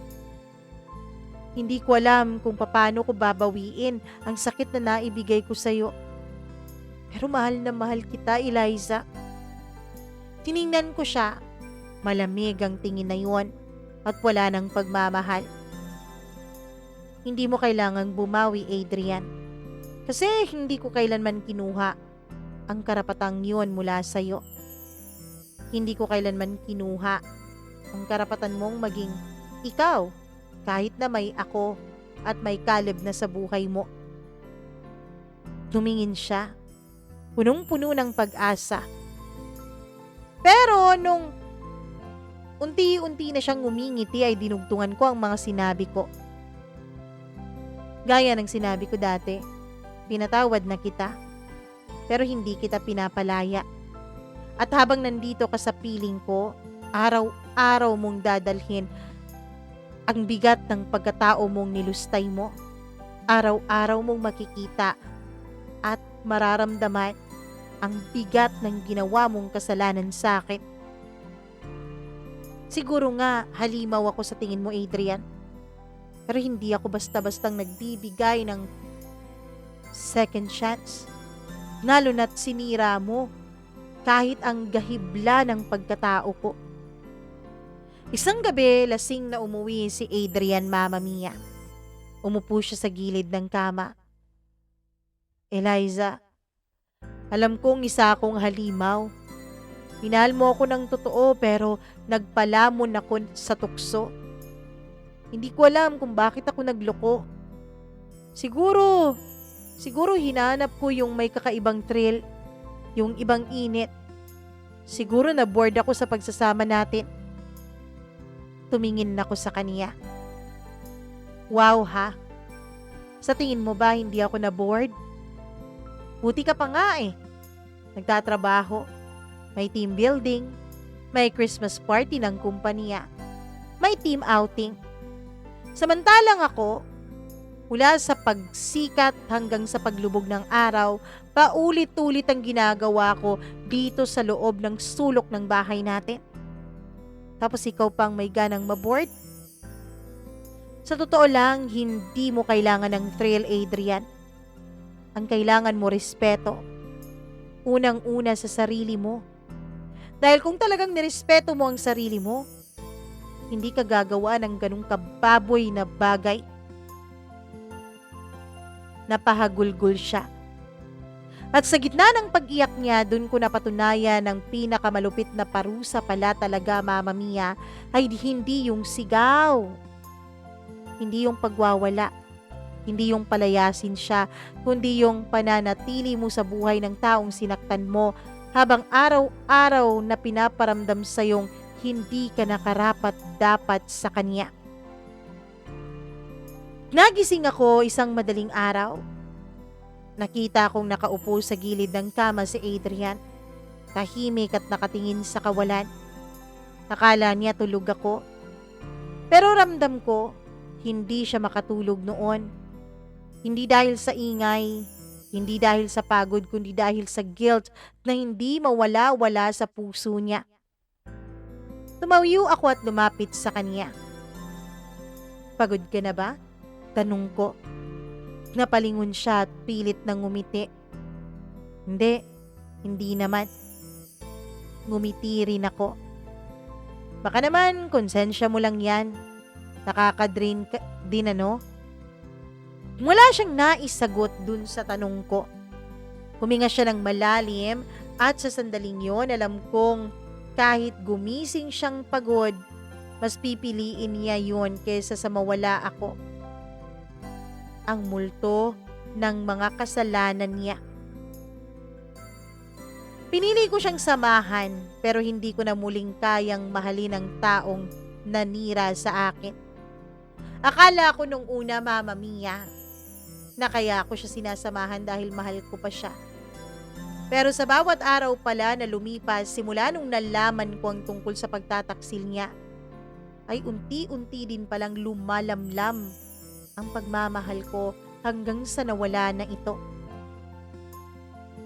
S1: Hindi ko alam kung paano ko babawiin ang sakit na naibigay ko sa'yo. Pero mahal na mahal kita, Eliza." Tiningnan ko siya. Malamig ang tingin na yun at wala ng pagmamahal. "Hindi mo kailangang bumawi, Adrian. Kasi hindi ko kailanman kinuha ang karapatang yun mula sa'yo. Hindi ko kailanman kinuha ang karapatan mong maging ikaw kahit na may ako at may Caleb na sa buhay mo." Tumingin siya, punong-puno ng pag-asa. Pero nung unti-unti na siyang ngumingiti ay dinugtungan ko ang mga sinabi ko. Gaya ng sinabi ko dati, pinatawad na kita, pero hindi kita pinapalaya. At habang nandito ka sa piling ko, araw-araw mong dadalhin ang bigat ng pagkatao mong nilustay mo. Araw-araw mong makikita at mararamdaman ang bigat ng ginawa mong kasalanan sa akin. Siguro nga halimaw ako sa tingin mo, Adrian. Pero hindi ako basta-bastang nagbibigay ng second chance. Lalo na't sinira mo kahit ang gahibla ng pagkatao ko. Isang gabi, lasing na umuwi si Adrian, Mama Mia. Umupo siya sa gilid ng kama. "Eliza, alam kong isa akong halimaw. Minahal mo ako ng totoo pero nagpalamon ako sa tukso. Hindi ko alam kung bakit ako nagloko. Siguro Siguro hinanap ko yung may kakaibang thrill, yung ibang init. Siguro na bored ako sa pagsasama natin. Tumingin ako sa kanya. Wow ha, sa tingin mo ba hindi ako na bored? Buti ka pa nga eh. Nagtatrabaho, may team building, may Christmas party ng kumpanya, may team outing. Samantalang ako, mula sa pagsikat hanggang sa paglubog ng araw, paulit-ulit ang ginagawa ko dito sa loob ng sulok ng bahay natin. Tapos ikaw pang may ganang maboard? Sa totoo lang, hindi mo kailangan ng thrill, Adrian. Ang kailangan mo respeto. Unang-una sa sarili mo. Dahil kung talagang nirespeto mo ang sarili mo, hindi ka gagawa ng ganung kababoy na bagay. Napahagulgol siya. At sa gitna ng pag-iyak niya, dun ko napatunayan ng pinakamalupit na parusa pala talaga, Mama Mia, ay hindi yung sigaw. Hindi yung pagwawala. Hindi yung palayasin siya, kundi yung pananatili mo sa buhay ng taong sinaktan mo habang araw-araw na pinaparamdam sa'yong hindi ka nakarapat-dapat sa kanya. Nagising ako isang madaling araw. Nakita kong nakaupo sa gilid ng kama si Adrian. Tahimik at nakatingin sa kawalan. Akala niya tulog ako. Pero ramdam ko, hindi siya makatulog noon. Hindi dahil sa ingay, hindi dahil sa pagod, kundi dahil sa guilt na hindi mawala-wala sa puso niya. Tumayo ako at lumapit sa kanya. Pagod ka na ba? Tanong ko. Napalingon siya at pilit na ngumiti. Hindi naman. Ngumiti rin ako. Baka naman, konsensya mo lang yan. Nakakadrain ka din ano? Wala siyang naisagot dun sa tanong ko. Huminga siya ng malalim at sa sandaling yon alam kong kahit gumising siyang pagod, mas pipiliin niya yon kaysa sa mawala ako. Ang multo ng mga kasalanan niya. Pinili ko siyang samahan pero hindi ko na muling kayang mahalin ang taong nanira sa akin. Akala ko nung una, Mama Mia, na kaya ako siya sinasamahan dahil mahal ko pa siya. Pero sa bawat araw pala na lumipas simula nung nalaman ko ang tungkol sa pagtataksil niya, ay unti-unti din palang lumalamlam ang pagmamahal ko hanggang sa nawala na ito.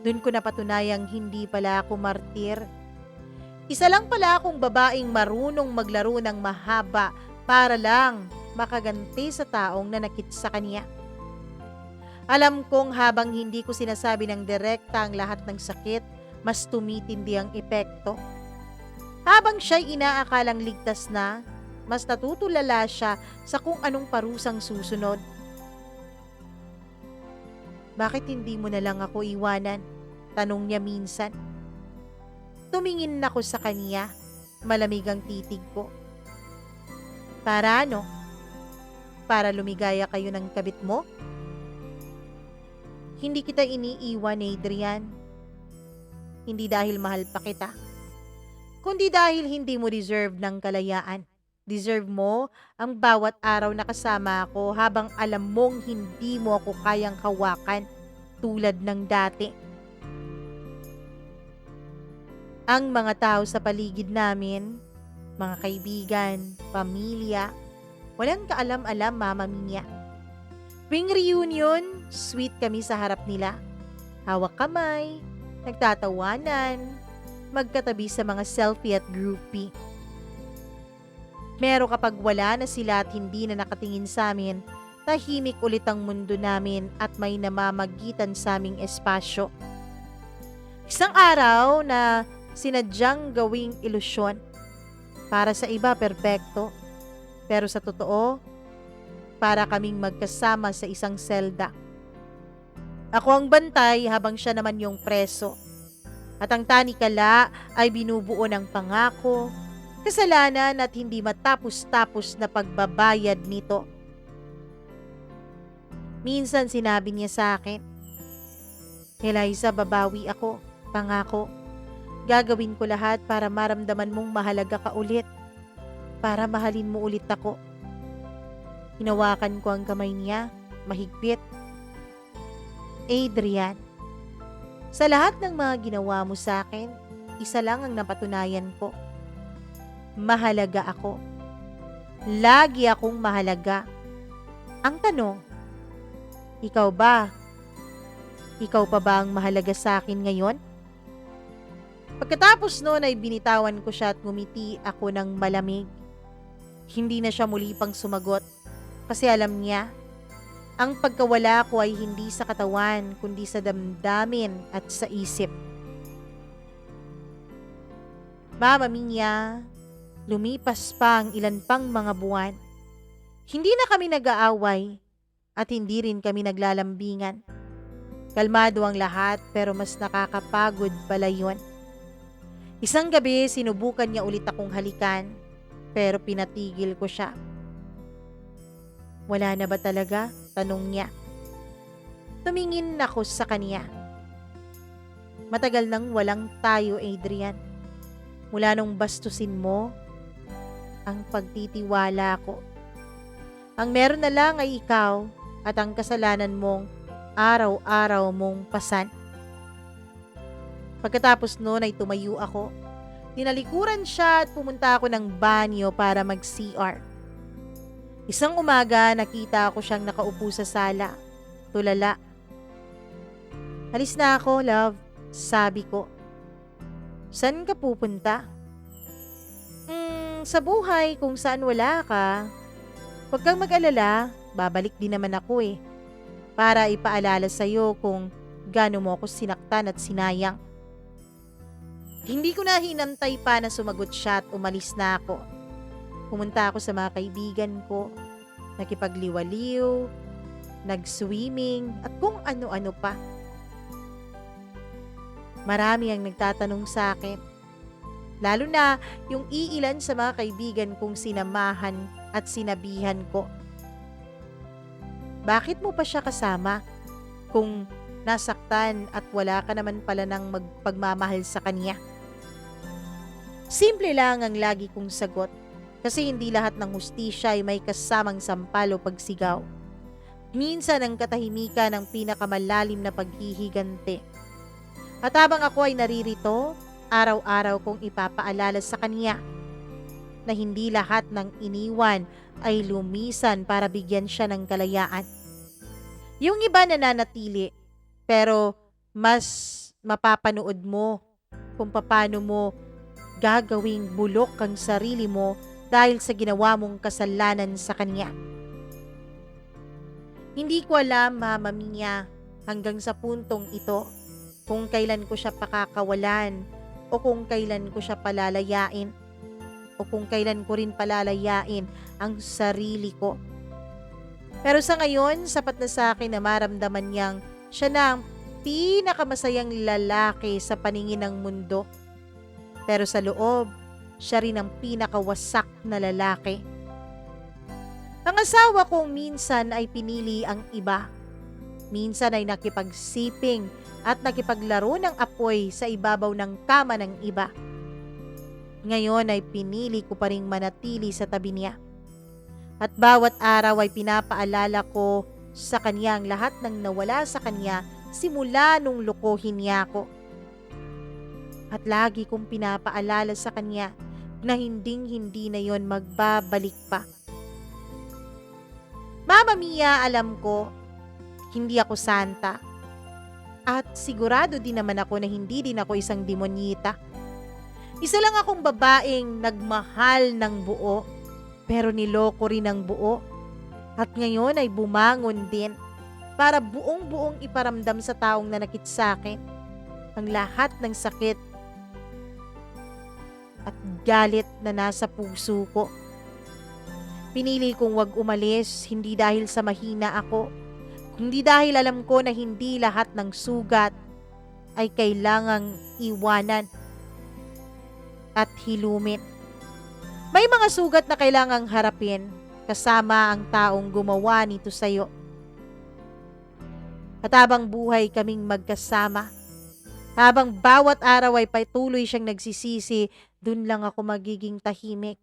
S1: Doon ko napatunayang hindi pala ako martir. Isa lang pala akong babaeng marunong maglaro ng mahaba para lang makaganti sa taong nanakit sa kanya. Alam kong habang hindi ko sinasabi ng direkta ang lahat ng sakit, mas tumitindi ang epekto. Habang siya'y inaakalang ligtas na, mas natutulala siya sa kung anong parusang susunod. Bakit hindi mo na lang ako iwanan? Tanong niya minsan. Tumingin ako sa kanya, malamig ang titig ko. Para ano? Para lumigaya kayo ng kabit mo? Hindi kita iniiwan, Adrian. Hindi dahil mahal pa kita, kundi dahil hindi mo deserve ng kalayaan. Deserve mo ang bawat araw na kasama ako habang alam mong hindi mo ako kayang hawakan tulad ng dati. Ang mga tao sa paligid namin, mga kaibigan, pamilya, walang kaalam-alam, Mama Mia. Tuwing reunion, sweet kami sa harap nila. Hawak kamay, nagtatawanan, magkatabi sa mga selfie at groupie. Pero kapag wala na sila at hindi na nakatingin sa amin, tahimik ulit ang mundo namin at may namamagitan sa aming espasyo. Isang araw na sinadyang gawing ilusyon. Para sa iba, perpekto. Pero sa totoo, para kaming magkasama sa isang selda. Ako ang bantay habang siya naman yung preso. At ang tanikala ay binubuo ng pangako, kasalanan at hindi matapos-tapos na pagbabayad nito. Minsan sinabi niya sa akin, Eliza, babawi ako. Pangako. Gagawin ko lahat para maramdaman mong mahalaga ka ulit. Para mahalin mo ulit ako. Hinawakan ko ang kamay niya, mahigpit. Adrian, sa lahat ng mga ginawa mo sa akin, isa lang ang napatunayan ko. Mahalaga ako. Lagi akong mahalaga. Ang tanong, ikaw ba? Ikaw pa ba ang mahalaga sa akin ngayon? Pagkatapos noon ay binitawan ko siya at ngumiti ako ng malamig. Hindi na siya muli pang sumagot kasi alam niya, ang pagkawala ko ay hindi sa katawan kundi sa damdamin at sa isip. Mama Mia, lumipas pa ang ilan pang mga buwan. Hindi na kami nag-aaway at hindi rin kami naglalambingan. Kalmado ang lahat pero mas nakakapagod pala yun. Isang gabi sinubukan niya ulit akong halikan pero pinatigil ko siya. Wala na ba talaga? Tanong niya. Tumingin ako sa kanya. Matagal nang walang tayo, Adrian. Mula nung bastusin mo ang pagtitiwala ko. Ang meron na lang ay ikaw at ang kasalanan mong araw-araw mong pasan. Pagkatapos noon ay tumayo ako. Tinalikuran siya at pumunta ako ng banyo para mag-CR. Isang umaga nakita ko siyang nakaupo sa sala. Tulala. Alis na ako, love. Sabi ko. Saan ka pupunta? Sa buhay kung saan wala ka. Huwag kang mag-alala. Babalik din naman ako eh. Para ipaalala sa'yo kung gaano mo ako sinaktan at sinayang. Hindi ko na hinantay pa na sumagot siya at umalis na ako. Pumunta ako sa mga kaibigan ko, nakipagliwaliw, nag-swimming at kung ano-ano pa. Marami ang nagtatanong sa akin, lalo na yung iilan sa mga kaibigan kong sinamahan at sinabihan ko. Bakit mo pa siya kasama kung nasaktan at wala ka naman pala ng magpagmamahal sa kanya? Simple lang ang lagi kong sagot kasi hindi lahat ng hustisya ay may kasamang sampal o pagsigaw. Minsan ang katahimikan ang pinakamalalim na paghihiganti. At habang ako ay naririto, araw-araw kong ipapaalala sa kanya na hindi lahat ng iniwan ay lumisan para bigyan siya ng kalayaan. Yung iba nananatili, pero mas mapapanood mo kung paano mo gagawing bulok ang sarili mo dahil sa ginawa mong kasalanan sa kanya. Hindi ko alam, Mama Mia, hanggang sa puntong ito, kung kailan ko siya pakakawalan o kung kailan ko siya palalayain o kung kailan ko rin palalayain ang sarili ko. Pero sa ngayon, sapat na sa akin na maramdaman niyang siya na ang pinakamasayang lalaki sa paningin ng mundo. Pero sa loob, siya rin ang pinakawasak na lalaki. Ang asawa kong minsan ay pinili ang iba. Minsan ay nakipagsiping at nakipaglaro ng apoy sa ibabaw ng kama ng iba. Ngayon ay pinili ko pa ring manatili sa tabi niya. At bawat araw ay pinapaalala ko sa kanya ang lahat ng nawala sa kanya simula nung lukuhin niya ako. At lagi kong pinapaalala sa kanya na hinding-hindi na yon magbabalik pa. Mama Mia, alam ko, hindi ako santa. At sigurado din naman ako na hindi din ako isang demonyita. Isa lang akong babaeng nagmahal ng buo, pero niloko rin ng buo. At ngayon ay bumangon din para buong-buong iparamdam sa taong nanakit sa akin ang lahat ng sakit at galit na nasa puso ko. Pinili kong wag umalis, hindi dahil sa mahina ako, kundi dahil alam ko na hindi lahat ng sugat ay kailangang iwanan at hilumin. May mga sugat na kailangang harapin kasama ang taong gumawa nito sa'yo. At habang buhay kaming magkasama, habang bawat araw ay patuloy siyang nagsisisi, dun lang ako magiging tahimik.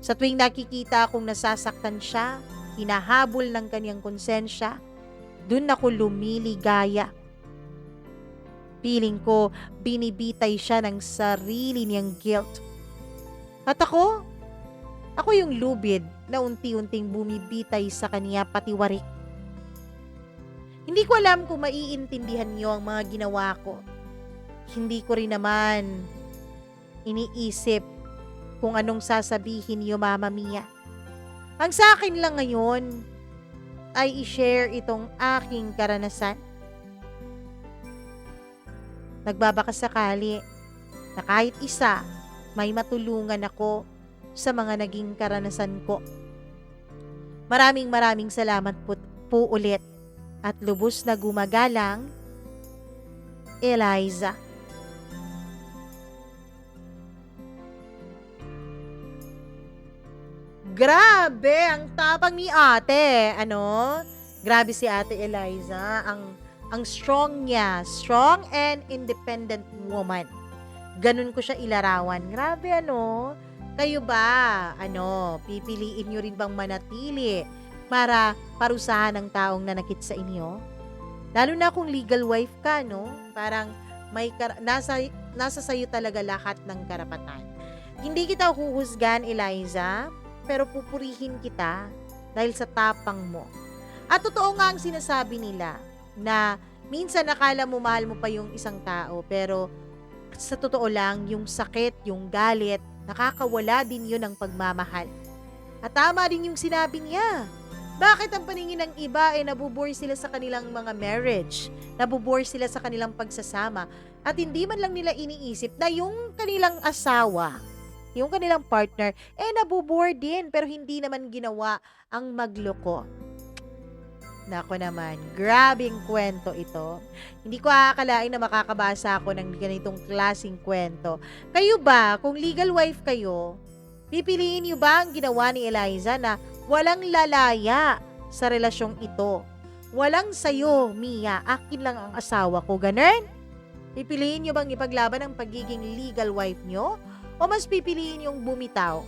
S1: Sa tuwing nakikita akong nasasaktan siya, hinahabol ng kanyang konsensya, dun ako lumiligaya. Feeling ko, binibitay siya ng sarili niyang guilt. At ako yung lubid na unti-unting bumibitay sa kanya patiwarik. Hindi ko alam kung maiintindihan niyo ang mga ginawa ko. Hindi ko rin naman iniisip kung anong sasabihin niyo, Mama Mia. Ang sa akin lang ngayon ay i-share itong aking karanasan. Nagbabaka sakali na kahit isa may matulungan ako sa mga naging karanasan ko. Maraming salamat po ulit at lubos na gumagalang, Eliza. Grabe, ang tapang ni ate. Grabe si ate Eliza. Ang strong niya. Strong and independent woman. Ganun ko siya ilarawan. Grabe, Kayo ba, pipiliin nyo rin bang manatili para parusahan ng taong nanakit sa inyo? Lalo na kung legal wife ka, Parang nasa sayo talaga lahat ng karapatan. Hindi kita huhusgan, Eliza, pero pupurihin kita dahil sa tapang mo. At totoo nga ang sinasabi nila na minsan nakala mo mahal mo pa yung isang tao, pero sa totoo lang, yung sakit, yung galit, nakakawala din yun ng pagmamahal. At tama din yung sinabi niya. Bakit ang paningin ng iba ay nabubore sila sa kanilang mga marriage? Nabubore sila sa kanilang pagsasama at hindi man lang nila iniisip na yung kanilang asawa, yung kanilang partner, nabubore din pero hindi naman ginawa ang magloko. Nako naman, grabing kwento ito. Hindi ko aakalain na makakabasa ako ng ganitong klaseng kwento. Kayo ba, kung legal wife kayo, pipiliin niyo ba ang ginawa ni Eliza na walang lalaya sa relasyong ito? Walang sayo, Mia, akin lang ang asawa ko, ganun? Pipiliin niyo bang ipaglaban ang pagiging legal wife niyo? O mas pipiliin yung bumitaw?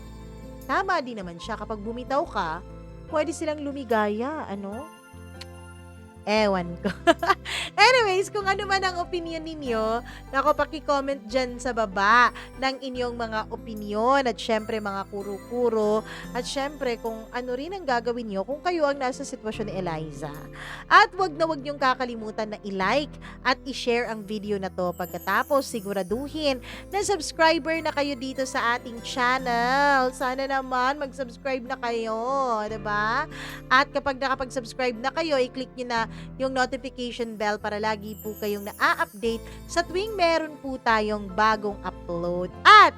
S1: Tama din naman siya, kapag bumitaw ka, pwede silang lumigaya, Ewan ko. Anyways, kung ano man ang opinion ninyo, nako, paki-comment dyan sa baba ng inyong mga opinion at syempre mga kuro-kuro at syempre kung ano rin ang gagawin nyo kung kayo ang nasa sitwasyon ni Eliza. At wag niyong kakalimutan na i-like at i-share ang video na to. Pagkatapos, siguraduhin na subscriber na kayo dito sa ating channel. Sana naman mag-subscribe na kayo, diba? At kapag nakapag-subscribe na kayo, i-click nyo na yung notification bell para lagi po kayong na-update sa tuwing meron po tayong bagong upload. At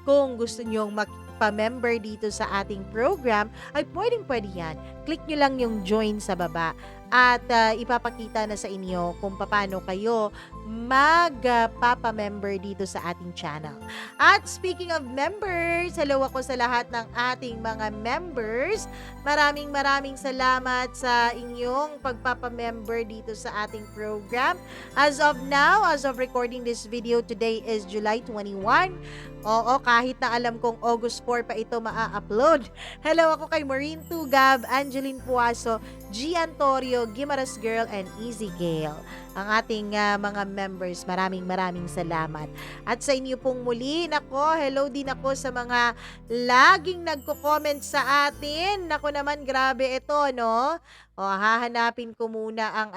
S1: kung gusto nyong magpa-member dito sa ating program, ay pwede yan. Click nyo lang yung join sa baba at ipapakita na sa inyo kung paano kayo magpapa-member dito sa ating channel. At speaking of members, hello ako sa lahat ng ating mga members. Maraming salamat sa inyong pagpapa-member dito sa ating program. As of now, as of recording this video, today is July 21. Oo, kahit na alam kong August 4 pa ito maa-upload. Hello ako kay Maureen Tugab, Angeline Puaso, G. Antorio, Gimaras Girl, and Easy Gale. Ang ating mga members, maraming salamat. At sa inyo pong muli, nako, hello din ako sa mga laging nagko-comment sa atin. Nako naman, grabe ito, no? O, hahanapin ko muna ang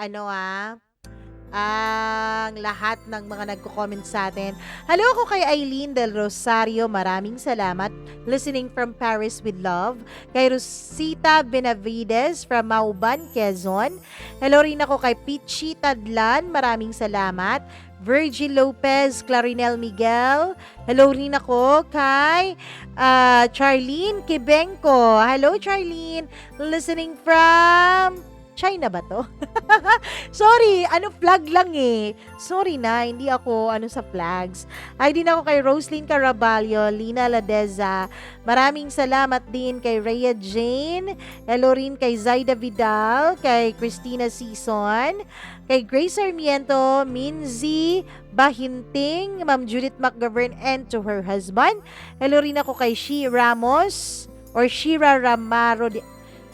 S1: ang lahat ng mga nagko-comment sa atin. Hello ako kay Eileen Del Rosario, maraming salamat. Listening from Paris with love. Kay Rosita Benavides from Mauban, Quezon. Hello rin ako kay Pichi Tadlan, maraming salamat. Virgil Lopez, Clarinel Miguel. Hello rin ako kay Charlene Kibenko. Hello Charlene, listening from China ba to? Sorry, flag lang eh. Sorry na, hindi ako sa flags. Ay din ako kay Roslyn Caraballo, Lina Ladeza. Maraming salamat din kay Rhea Jane. Hello rin kay Zaida Vidal, kay Christina Season, kay Grace Sarmiento, Minzy Bahinting, Ma'am Judith McGovern, and to her husband. Hello rin ako kay Shi Ramos or Shira Ramaro.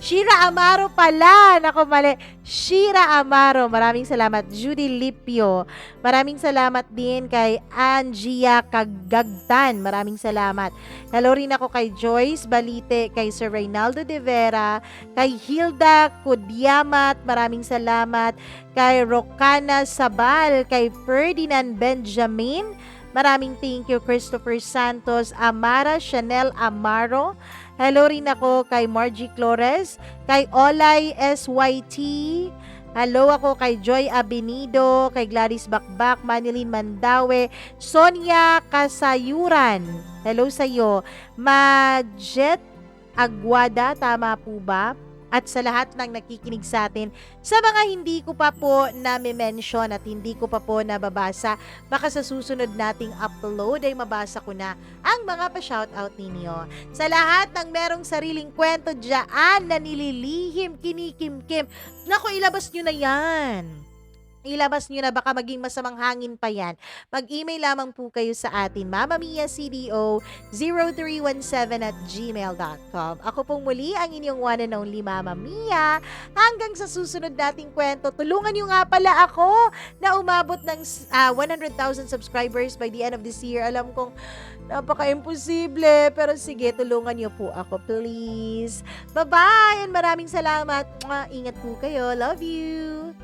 S1: Shira Amaro pala. Nako, mali. Shira Amaro. Maraming salamat. Judy Lipio. Maraming salamat din kay Angia Kagagtan. Maraming salamat. Hello rin ako kay Joyce Balite, kay Sir Reynaldo de Vera, kay Hilda Kudyamat. Maraming salamat. Kay Rocana Sabal, kay Ferdinand Benjamin. Maraming thank you. Christopher Santos, Amara Chanel Amaro. Hello rin ako kay Margie Flores, kay Olay SYT. Hello ako kay Joy Abenido, kay Gladys Bakbak, Manilyn Mandawe, Sonia Kasayuran. Hello sa iyo. Majet Aguada, tama po ba? At sa lahat ng nakikinig sa atin, sa mga hindi ko pa po na-mention at hindi ko pa po nababasa, baka sa susunod nating upload ay mabasa ko na ang mga pa-shoutout ninyo. Sa lahat ng merong sariling kwento dyan na nililihim, kinikimkim, naku, ilabas nyo na yan. Ilabas nyo na, baka maging masamang hangin pa yan. Mag-email lamang po kayo sa atin, mamamiyacdo0317@gmail.com. Ako pong muli ang inyong one and only Mama Mia. Hanggang sa susunod nating kwento, tulungan nyo nga pala ako na umabot ng 100,000 subscribers by the end of this year. Alam kong napaka-imposible, pero sige, tulungan nyo po ako, please. Bye-bye and maraming salamat. Ingat po kayo. Love you.